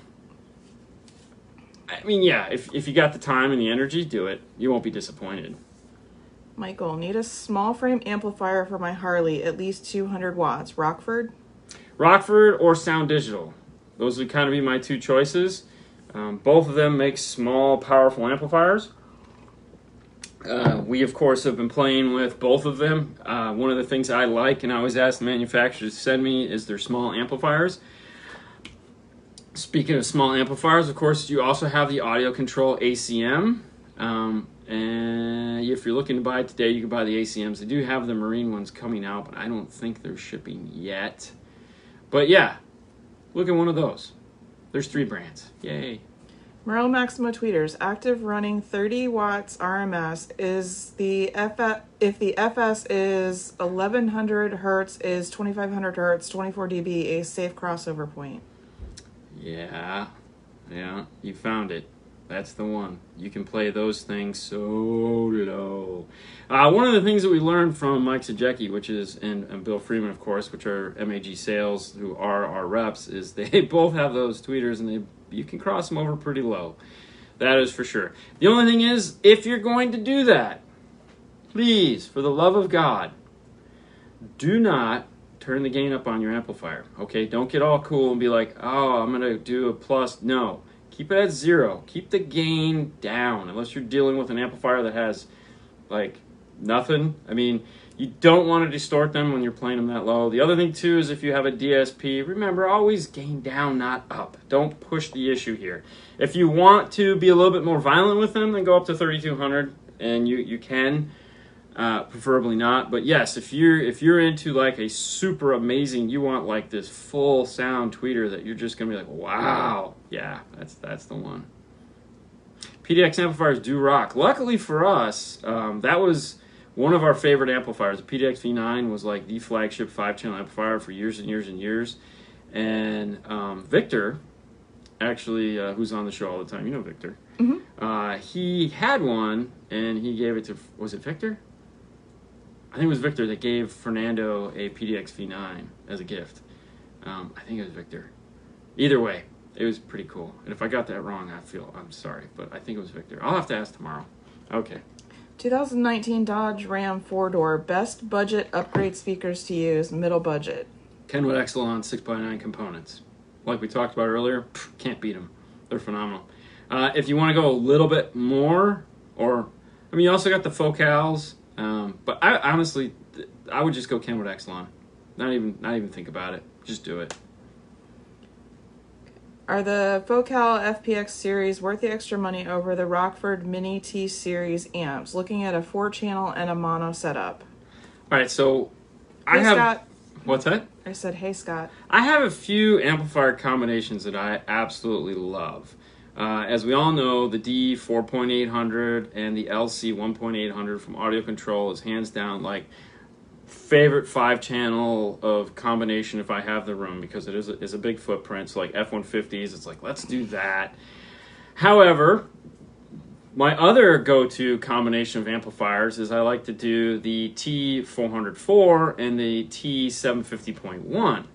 I mean, yeah, if you got the time and the energy, do it. You won't be disappointed. Michael, need a small frame amplifier for my Harley, at least 200 watts. Rockford or Sound Digital. Those would kind of be my two choices. Both of them make small, powerful amplifiers. We, of course, have been playing with both of them. One of the things I like, and I always ask the manufacturers to send me, is their small amplifiers. Speaking of small amplifiers, of course, you also have the Audio Control ACM. And if you're looking to buy it today, you can buy the ACMs. They do have the Marine ones coming out, but I don't think they're shipping yet. But yeah, look at one of those. There's 3 brands. Yay. Merrill Maximo tweeters, active running 30 watts RMS is if the FS is 1100 hertz, is 2500 hertz, 24 dB a safe crossover point? Yeah, you found it. That's the one. You can play those things so low. One of the things that we learned from Mike Sajecki, which is, and Bill Freeman, of course, which are MAG sales, who are our reps, is they both have those tweeters, and you can cross them over pretty low. That is for sure. The only thing is, if you're going to do that, please, for the love of God, do not turn the gain up on your amplifier. Okay, don't get all cool and be like, oh, I'm going to do a plus. No. Keep it at 0. Keep the gain down, unless you're dealing with an amplifier that has, like, nothing. I mean, you don't want to distort them when you're playing them that low. The other thing, too, is if you have a DSP, remember, always gain down, not up. Don't push the issue here. If you want to be a little bit more violent with them, then go up to 3200, and you can. Preferably not, but yes, if you're into like a super amazing, you want like this full sound tweeter that you're just gonna be like, wow, yeah, that's the one. PDX amplifiers do rock. Luckily for us, that was one of our favorite amplifiers. The PDX V9 was like the flagship 5-channel amplifier for years and years and years. And Victor, actually, who's on the show all the time, you know Victor. Mm-hmm. He had one, and he gave it to, was it Victor? I think it was Victor that gave Fernando a PDX V9 as a gift. I think it was Victor. Either way, it was pretty cool. And if I got that wrong, I'm sorry, but I think it was Victor. I'll have to ask tomorrow. Okay. 2019 Dodge Ram 4-door, best budget upgrade speakers to use, middle budget. Kenwood Exelon 6x9 components. Like we talked about earlier, can't beat them. They're phenomenal. If you want to go a little bit more, or, I mean, you also got the Focals. But I honestly, I would just go Kenwood Exelon. Not even think about it. Just do it. Are the Focal FPX series worth the extra money over the Rockford Mini T series amps? Looking at a 4-channel and a mono setup. All right, so Hey, I have. Scott. What's that? I said, hey, Scott. I have a few amplifier combinations that I absolutely love. As we all know, the D 4.800 and the LC 1.800 from Audio Control is hands down like favorite 5-channel of combination if I have the room, because it is a big footprint. So like F-150s, it's like, let's do that. However, my other go-to combination of amplifiers is I like to do the T404 and the T750.1.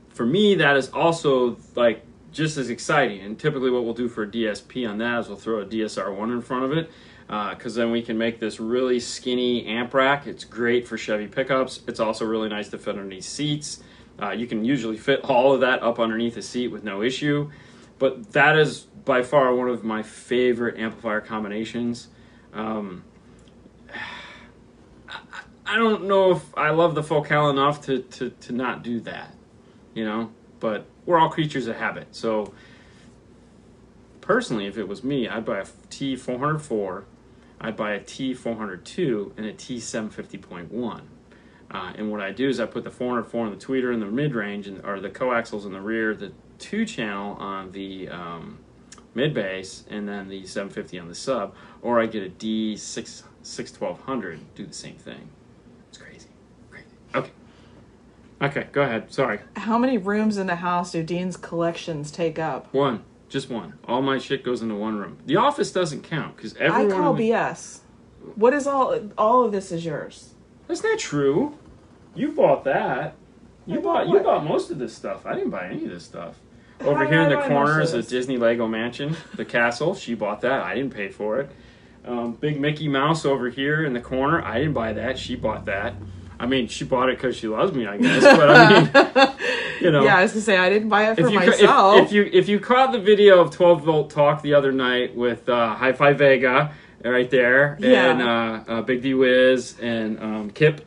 For me, that is also like just as exciting, and typically what we'll do for a DSP on that is we'll throw a DSR1 in front of it, because then we can make this really skinny amp rack. It's great for Chevy pickups. It's also really nice to fit underneath seats. You can usually fit all of that up underneath a seat with no issue, but that is by far one of my favorite amplifier combinations. I don't know if I love the Focal enough to not do that, you know, but we're all creatures of habit. So personally, if it was me, I'd buy a T404, I'd buy a T402, and a T750.1. And what I do is I put the 404 in the tweeter in the mid-range, or the coaxials in the rear, the 2-channel on the mid-bass, and then the 750 on the sub, or I get a D61200, do the same thing. It's crazy. Okay. Okay, go ahead. Sorry. How many rooms in the house do Dean's collections take up? One. Just one. All my shit goes into one room. The office doesn't count because everyone. I call BS. What is all of this is yours? That's not true. You bought that. You bought most of this stuff. I didn't buy any of this stuff. Over here in the corner is a Disney Lego mansion, the castle. She bought that. I didn't pay for it. Big Mickey Mouse over here in the corner. I didn't buy that. She bought that. I mean, she bought it because she loves me, I guess. But I mean, you know. Yeah, I was gonna say I didn't buy it for myself. If you caught the video of 12 Volt Talk the other night with Hi-Fi Vega right there, yeah, and Big D Wiz and Kip,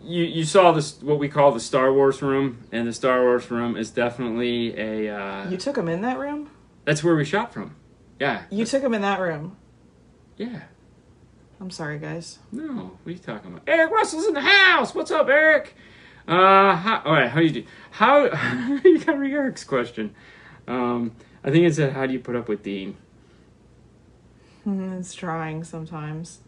you saw this, what we call the Star Wars room, and the Star Wars room is definitely a. You took him in that room? That's where we shot from. Yeah. You took him in that room? Yeah. I'm sorry, guys. No, what are you talking about? Eric Russell's in the house. What's up, Eric? All right, how you do? How you got Eric's question? I think it said, how do you put up with Dean? It's trying sometimes.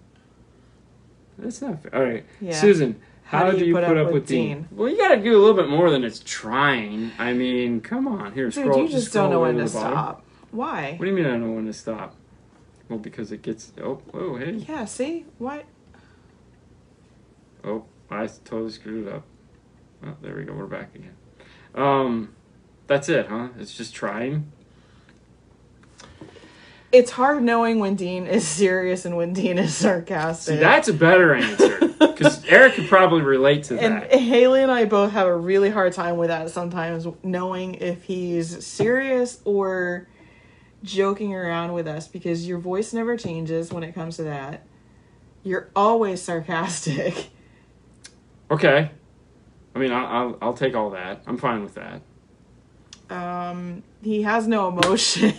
That's not fair. All right, Yeah. Susan, how do you put up with Dean? Well, you got to do a little bit more than it's trying. I mean, come on. Here, Dude, scroll. you just scroll don't know way when to the bottom. stop. Why? What do you mean I don't know when to stop? Well, because it gets. Oh, whoa, hey. Yeah, see? What? Oh, I totally screwed it up. Oh, there we go. We're back again. That's it, huh? It's just trying. It's hard knowing when Dean is serious and when Dean is sarcastic. See, that's a better answer. Because Eric could probably relate to and that. Haley and I both have a really hard time with that sometimes, knowing if he's serious or joking around with us, because your voice never changes when it comes to that. You're always sarcastic. Okay. I mean, I'll take all that. I'm fine with that. He has no emotion.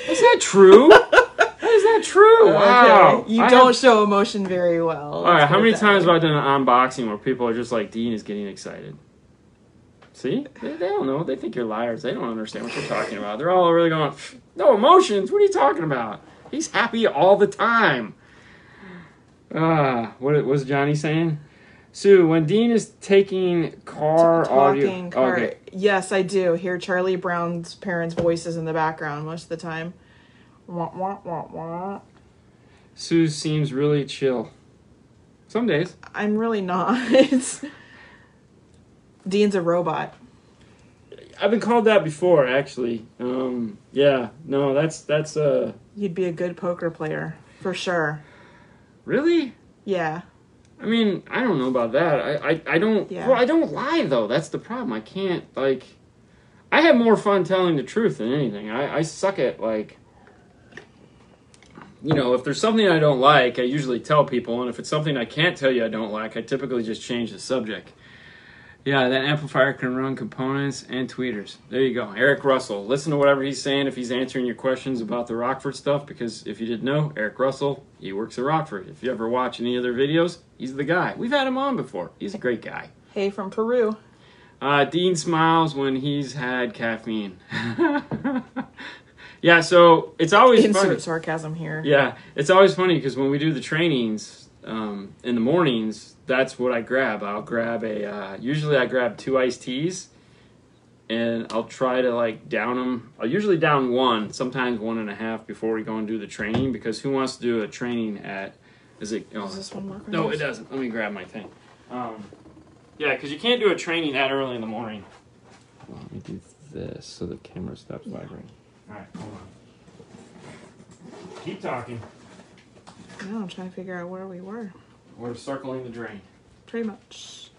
Is that true? Is that true? Wow. Okay. You don't show emotion very well. All right, how many times have I done an unboxing where people are just like, Dean is getting excited? See? They don't know. They think you're liars. They don't understand what you're talking about. They're all really going, no emotions. What are you talking about? He's happy all the time. What was Johnny saying? Sue, when Dean is taking audio... Okay. Yes, I do hear Charlie Brown's parents' voices in the background most of the time. Wah, wah, wah, wah. Sue seems really chill. Some days. I'm really not. Dean's a robot. I've been called that before, actually. Yeah, no, that's You'd be a good poker player, for sure. Really? Yeah. I mean, I don't know about that. I don't... Yeah. Well, I don't lie, though. That's the problem. I can't, like... I have more fun telling the truth than anything. I suck at, like... You know, if there's something I don't like, I usually tell people. And if it's something I can't tell you I don't like, I typically just change the subject. Yeah, that amplifier can run components and tweeters. There you go. Eric Russell. Listen to whatever he's saying if he's answering your questions about the Rockford stuff, because if you didn't know, Eric Russell, he works at Rockford. If you ever watch any of their videos, he's the guy. We've had him on before. He's a great guy. Hey, from Peru. Dean smiles when he's had caffeine. Yeah, so it's always Insert funny. sarcasm here. Yeah, it's always funny because when we do the trainings in the mornings, that's what I grab. I'll grab usually I grab 2 iced teas, and I'll try to like down them. I'll usually down 1, sometimes 1.5 before we go and do the training, because who wants to do a training at, is it? Oh, Does this one work? no, it doesn't. Let me grab my thing. Yeah, because you can't do a training that early in the morning. Let me do this so the camera stops vibrating. All right, hold on. Keep talking. No, I'm trying to figure out where we were. We're circling the drain. Pretty much.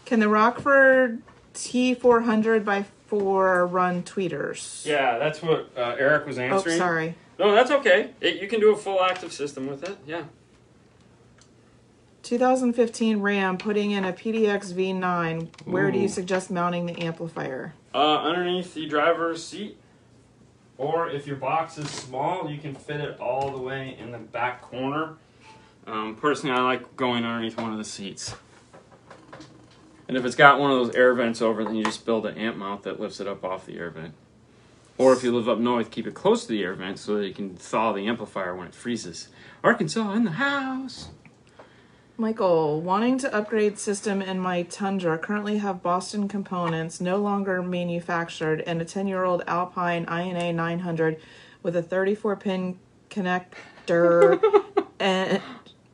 Can the Rockford T400x4 run tweeters? Yeah, that's what Eric was answering. Oh, sorry. No, that's okay. You can do a full active system with it. Yeah. 2015 Ram putting in a PDX V9. Where do you Ooh. suggest mounting the amplifier? Underneath the driver's seat. Or if your box is small, you can fit it all the way in the back corner. Personally, I like going underneath one of the seats. And if it's got one of those air vents over, then you just build an amp mount that lifts it up off the air vent. Or if you live up north, keep it close to the air vent so that you can thaw the amplifier when it freezes. Arkansas in the house. Michael, wanting to upgrade system in my Tundra, currently have Boston components, no longer manufactured, and a 10-year-old Alpine INA 900 with a 34-pin connector and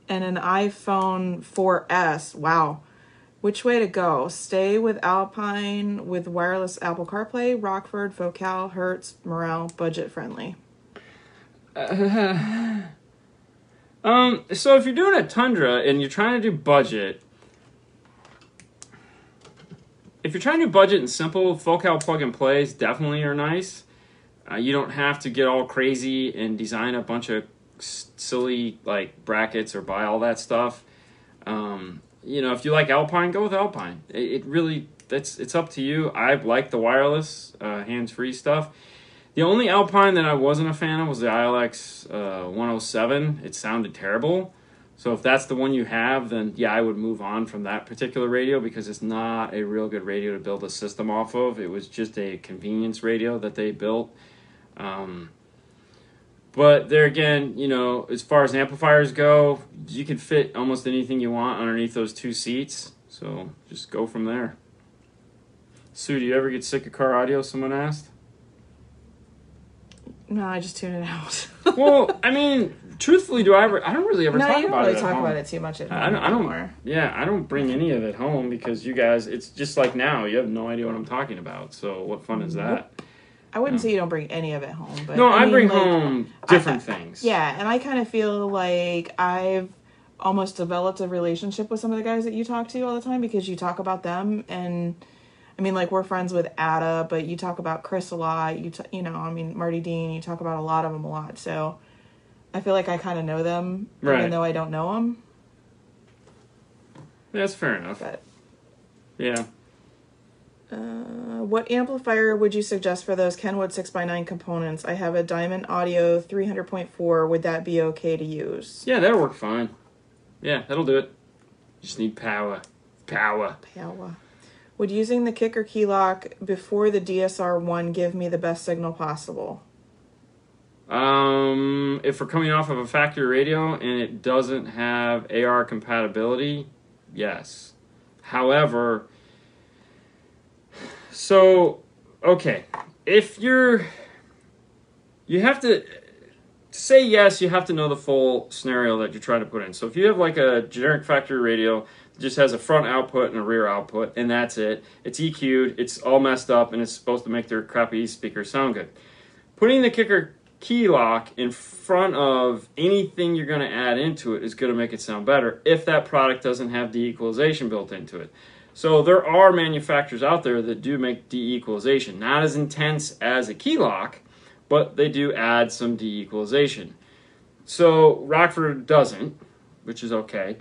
an iPhone 4S. Wow. Which way to go? Stay with Alpine with wireless Apple CarPlay, Rockford, Focal, Hertz, Morel, budget friendly. So if you're doing a Tundra and you're trying to do budget, and simple, Focal plug and plays definitely are nice. You don't have to get all crazy and design a bunch of silly like brackets or buy all that stuff. if you like Alpine, go with Alpine. It really, it's up to you. I like the wireless, hands-free stuff. The only Alpine that I wasn't a fan of was the ILX 107. It sounded terrible. So if that's the one you have, then yeah, I would move on from that particular radio because it's not a real good radio to build a system off of. It was just a convenience radio that they built. But there again, as far as amplifiers go, you can fit almost anything you want underneath those two seats. So just go from there. Sue, do you ever get sick of car audio? Someone asked. No, I just tune it out. Well, I mean, truthfully, I don't really ever talk about it. No, you don't really talk about it too much at home anymore. Yeah, I don't bring any of it home because you guys, it's just like now, you have no idea what I'm talking about. So what fun is that? I wouldn't say you don't bring any of it home, but no, I bring home different things. Yeah, and I kind of feel like I've almost developed a relationship with some of the guys that you talk to all the time because you talk about them, and I mean, like, we're friends with Ada, but you talk about Chris a lot. Marty Dean. You talk about a lot of them a lot, so I feel like I kind of know them, even though I don't know them. That's fair enough. But yeah. What amplifier would you suggest for those Kenwood 6x9 components? I have a Diamond Audio 300.4. Would that be okay to use? Yeah, that'll work fine. Yeah, that'll do it. You just need power. Power. Would using the kicker key lock before the DSR-1 give me the best signal possible? If we're coming off of a factory radio and it doesn't have AR compatibility, yes. However, if you have to say yes, you have to know the full scenario that you're trying to put in. So if you have like a generic factory radio that just has a front output and a rear output, and that's it, it's EQ'd, it's all messed up, and it's supposed to make their crappy speakers sound good. Putting the kicker key lock in front of anything you're going to add into it is going to make it sound better if that product doesn't have de-equalization built into it. So there are manufacturers out there that do make de-equalization. Not as intense as a key lock, but they do add some de-equalization. So Rockford doesn't, which is okay.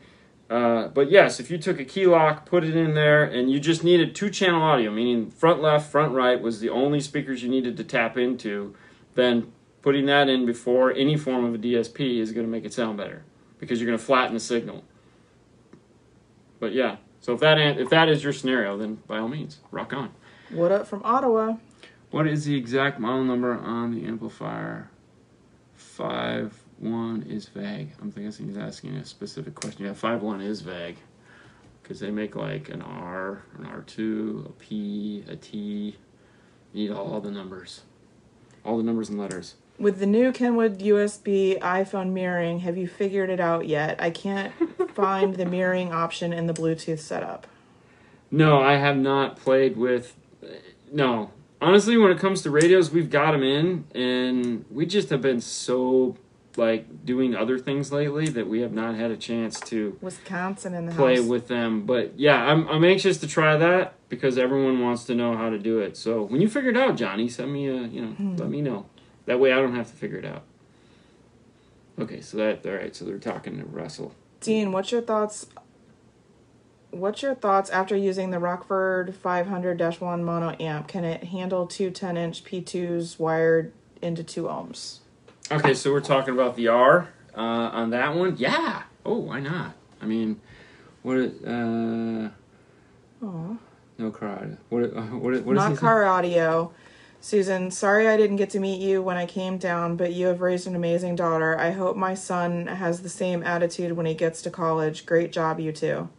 But yes, if you took a key lock, put it in there, and you just needed 2-channel audio, meaning front left, front right was the only speakers you needed to tap into, then putting that in before any form of a DSP is going to make it sound better because you're going to flatten the signal. But yeah. So if that is your scenario, then by all means, rock on. What up from Ottawa? What is the exact model number on the amplifier? 5.1 is vague. I'm guessing he's asking a specific question. Yeah, 5.1 is vague because they make like an R, an R2, a P, a T. You need all the numbers and letters. With the new Kenwood USB iPhone mirroring, have you figured it out yet? I can't find the mirroring option in the Bluetooth setup. No, I have not played with... No. Honestly, when it comes to radios, we've got them in, and we just have been so, doing other things lately that we have not had a chance to... Wisconsin in the play house. with them. But, yeah, I'm anxious to try that because everyone wants to know how to do it. So, when you figure it out, Johnny, send me let me know. That way I don't have to figure it out. Okay, so alright, so they're talking to Russell. Dean, what's your thoughts after using the Rockford 500-1 mono amp? Can it handle two 10-inch P2s wired into 2 ohms? Okay, so we're talking about the R on that one? Yeah! Oh, why not? I mean, no car audio. What is Not car audio. Susan, sorry I didn't get to meet you when I came down, but you have raised an amazing daughter. I hope my son has the same attitude when he gets to college. Great job, you two.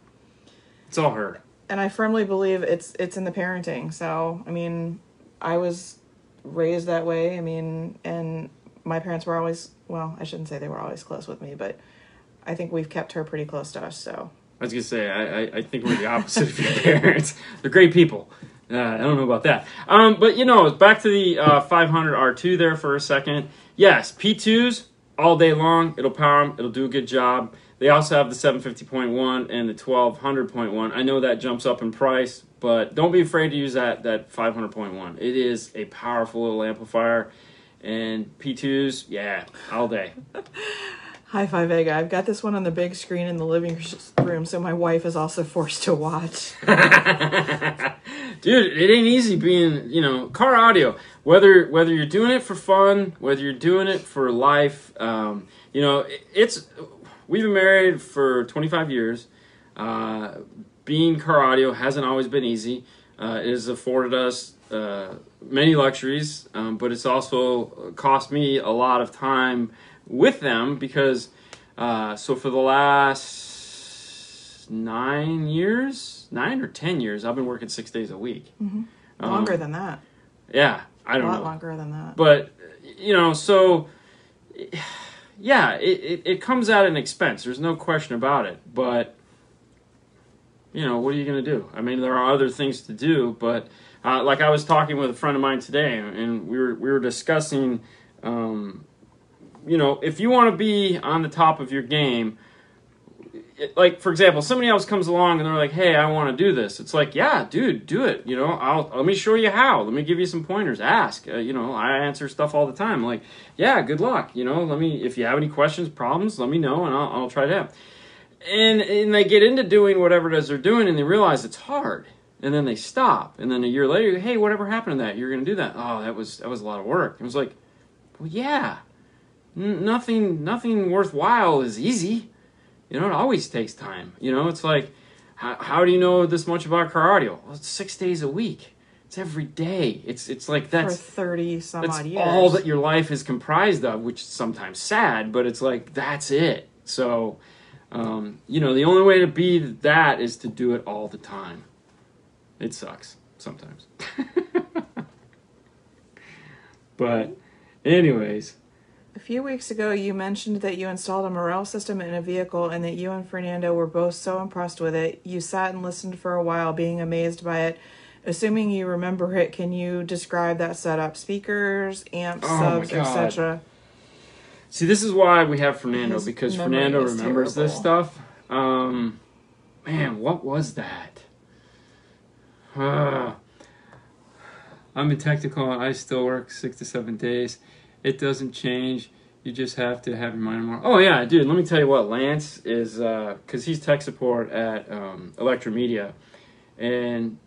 It's all her. And I firmly believe it's in the parenting. So, I mean, I was raised that way. I mean, and my parents were always, well, I shouldn't say they were always close with me, but I think we've kept her pretty close to us, so. I was going to say, I think we're the opposite of your parents. They're great people. I don't know about that. But, back to the 500 R2 there for a second. Yes, P2s all day long. It'll power them. It'll do a good job. They also have the 750.1 and the 1200.1. I know that jumps up in price, but don't be afraid to use that 500.1. It is a powerful little amplifier. And P2s, yeah, all day. Hi-Fi Vega. I've got this one on the big screen in the living room, so my wife is also forced to watch. Dude, it ain't easy being, car audio. Whether you're doing it for fun, whether you're doing it for life, we've been married for 25 years. Being car audio hasn't always been easy. It has afforded us many luxuries, but it's also cost me a lot of time with them because so for the last 9 or 10 years, I've been working 6 days a week. Mm-hmm. Longer than that. Yeah, I don't know. A lot longer than that. But so yeah, it comes at an expense. There's no question about it. But what are you going to do? I mean, there are other things to do, but like I was talking with a friend of mine today, and we were discussing, if you want to be on the top of your game, like, for example, somebody else comes along and they're like, hey, I want to do this. It's like, yeah, dude, do it. Let me show you how. Let me give you some pointers. Ask. I answer stuff all the time. Like, yeah, good luck. If you have any questions, problems, let me know, and I'll try to help. And they get into doing whatever it is they're doing, and they realize it's hard. And then they stop. And then a year later, hey, whatever happened to that? You're going to do that. Oh, that was a lot of work. It was like, well, yeah. Nothing worthwhile is easy. It always takes time. It's like, how do you know this much about car audio? Well, it's 6 days a week. It's every day. It's like that's for 30 some odd years. All that your life is comprised of, which is sometimes sad, but it's like that's it. So, the only way to be that is to do it all the time. It sucks sometimes. But, anyways. A few weeks ago, you mentioned that you installed a Morel system in a vehicle and that you and Fernando were both so impressed with it. You sat and listened for a while, being amazed by it. Assuming you remember it, can you describe that setup? Speakers, amps, subs, etc.? See, this is why we have Fernando, because Fernando remembers this stuff. Man, what was that? I'm in technical, and I still work 6 to 7 days. It doesn't change. You just have to have your mind more. Oh, yeah, dude, let me tell you what. Lance is, because he's tech support at Electromedia. And,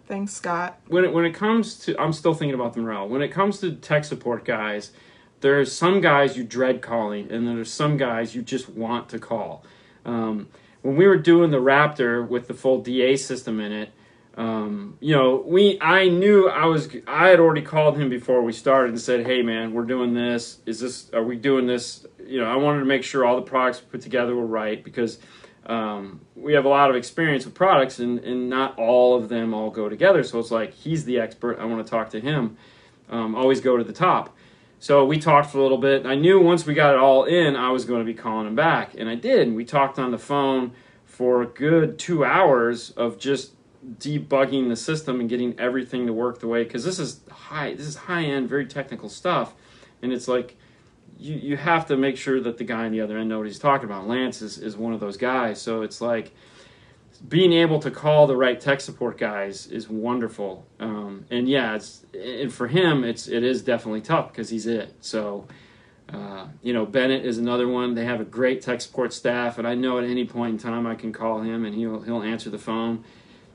Thanks, Scott. When it comes to, I'm still thinking about the Morel. When it comes to tech support guys, there's some guys you dread calling, and then there's some guys you just want to call. When we were doing the Raptor with the full DA system in it, I knew I had already called him before we started and said, hey man, we're doing this. Are we doing this? I wanted to make sure all the products we put together were right because we have a lot of experience with products and not all of them all go together. So it's like, he's the expert. I want to talk to him. Always go to the top. So we talked for a little bit. I knew once we got it all in, I was going to be calling him back. And I did. And we talked on the phone for a good 2 hours of just debugging the system and getting everything to work the way, because this is high-end, very technical stuff, and it's like you have to make sure that the guy on the other end knows what he's talking about. Lance is one of those guys, so it's like being able to call the right tech support guys is wonderful. And yeah, and for him it is definitely tough because he's it. So Bennett is another one. They have a great tech support staff, and I know at any point in time I can call him and he'll answer the phone.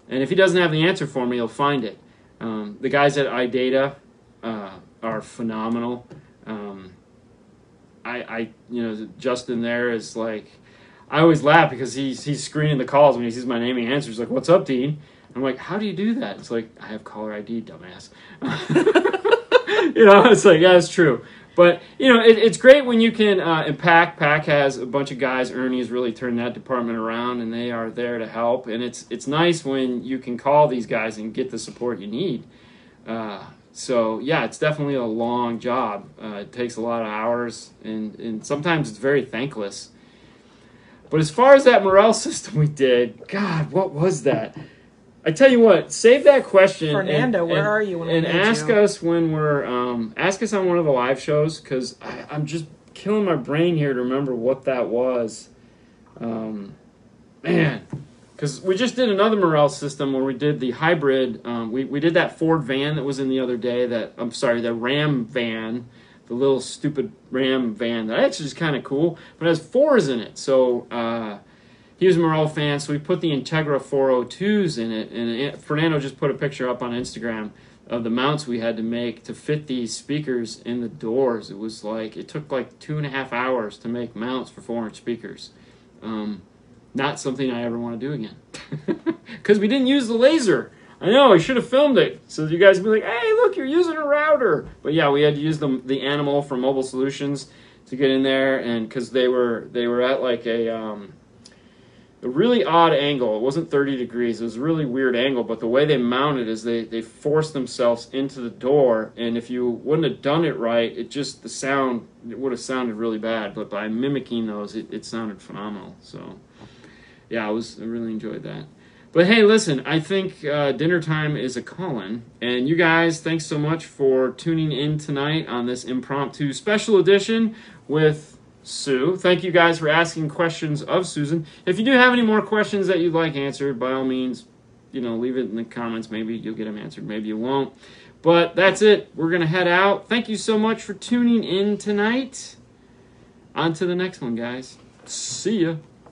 And if he doesn't have the answer for me, he'll find it. The guys at iData are phenomenal. Justin there is like, I always laugh because he's screening the calls when he sees my name. He answers like, "What's up, Dean?" I'm like, "How do you do that?" It's like, I have caller ID, dumbass. It's like, yeah, it's true. But, it's great when you can, and PAC has a bunch of guys. Ernie's really turned that department around, and they are there to help. And it's nice when you can call these guys and get the support you need. So, yeah, it's definitely a long job. It takes a lot of hours, and sometimes it's very thankless. But as far as that Morel system we did, God, what was that? I tell you what, save that question. Fernando, where are you when we need you? And ask us when we're ask us on one of the live shows, because I'm just killing my brain here to remember what that was. Man, because we just did another Morel system where we did the hybrid. We did that Ford van that was in the other day. The Ram van, the little stupid Ram van that actually is kind of cool, but it has 4s in it. So he was a Morel fan, so we put the Integra 402s in it, and Fernando just put a picture up on Instagram of the mounts we had to make to fit these speakers in the doors. It was like, it took like 2.5 hours to make mounts for 4-inch speakers. Not something I ever want to do again. Because we didn't use the laser. I know, I should have filmed it, so you guys would be like, hey, look, you're using a router. But yeah, we had to use the animal from Mobile Solutions to get in there, and because they were at like a really odd angle. It wasn't 30 degrees. It was a really weird angle, but the way they mounted is they forced themselves into the door, and if you wouldn't have done it right, the sound, it would have sounded really bad, but by mimicking those, it sounded phenomenal. So yeah, I really enjoyed that. But hey, listen, I think dinner time is a call-in, and you guys, thanks so much for tuning in tonight on this impromptu special edition with Sue. Thank you guys for asking questions of Susan. If you do have any more questions that you'd like answered, by all means, leave it in the comments. Maybe you'll get them answered, maybe you won't. But that's it. We're going to head out. Thank you so much for tuning in tonight. On to the next one, guys. See ya.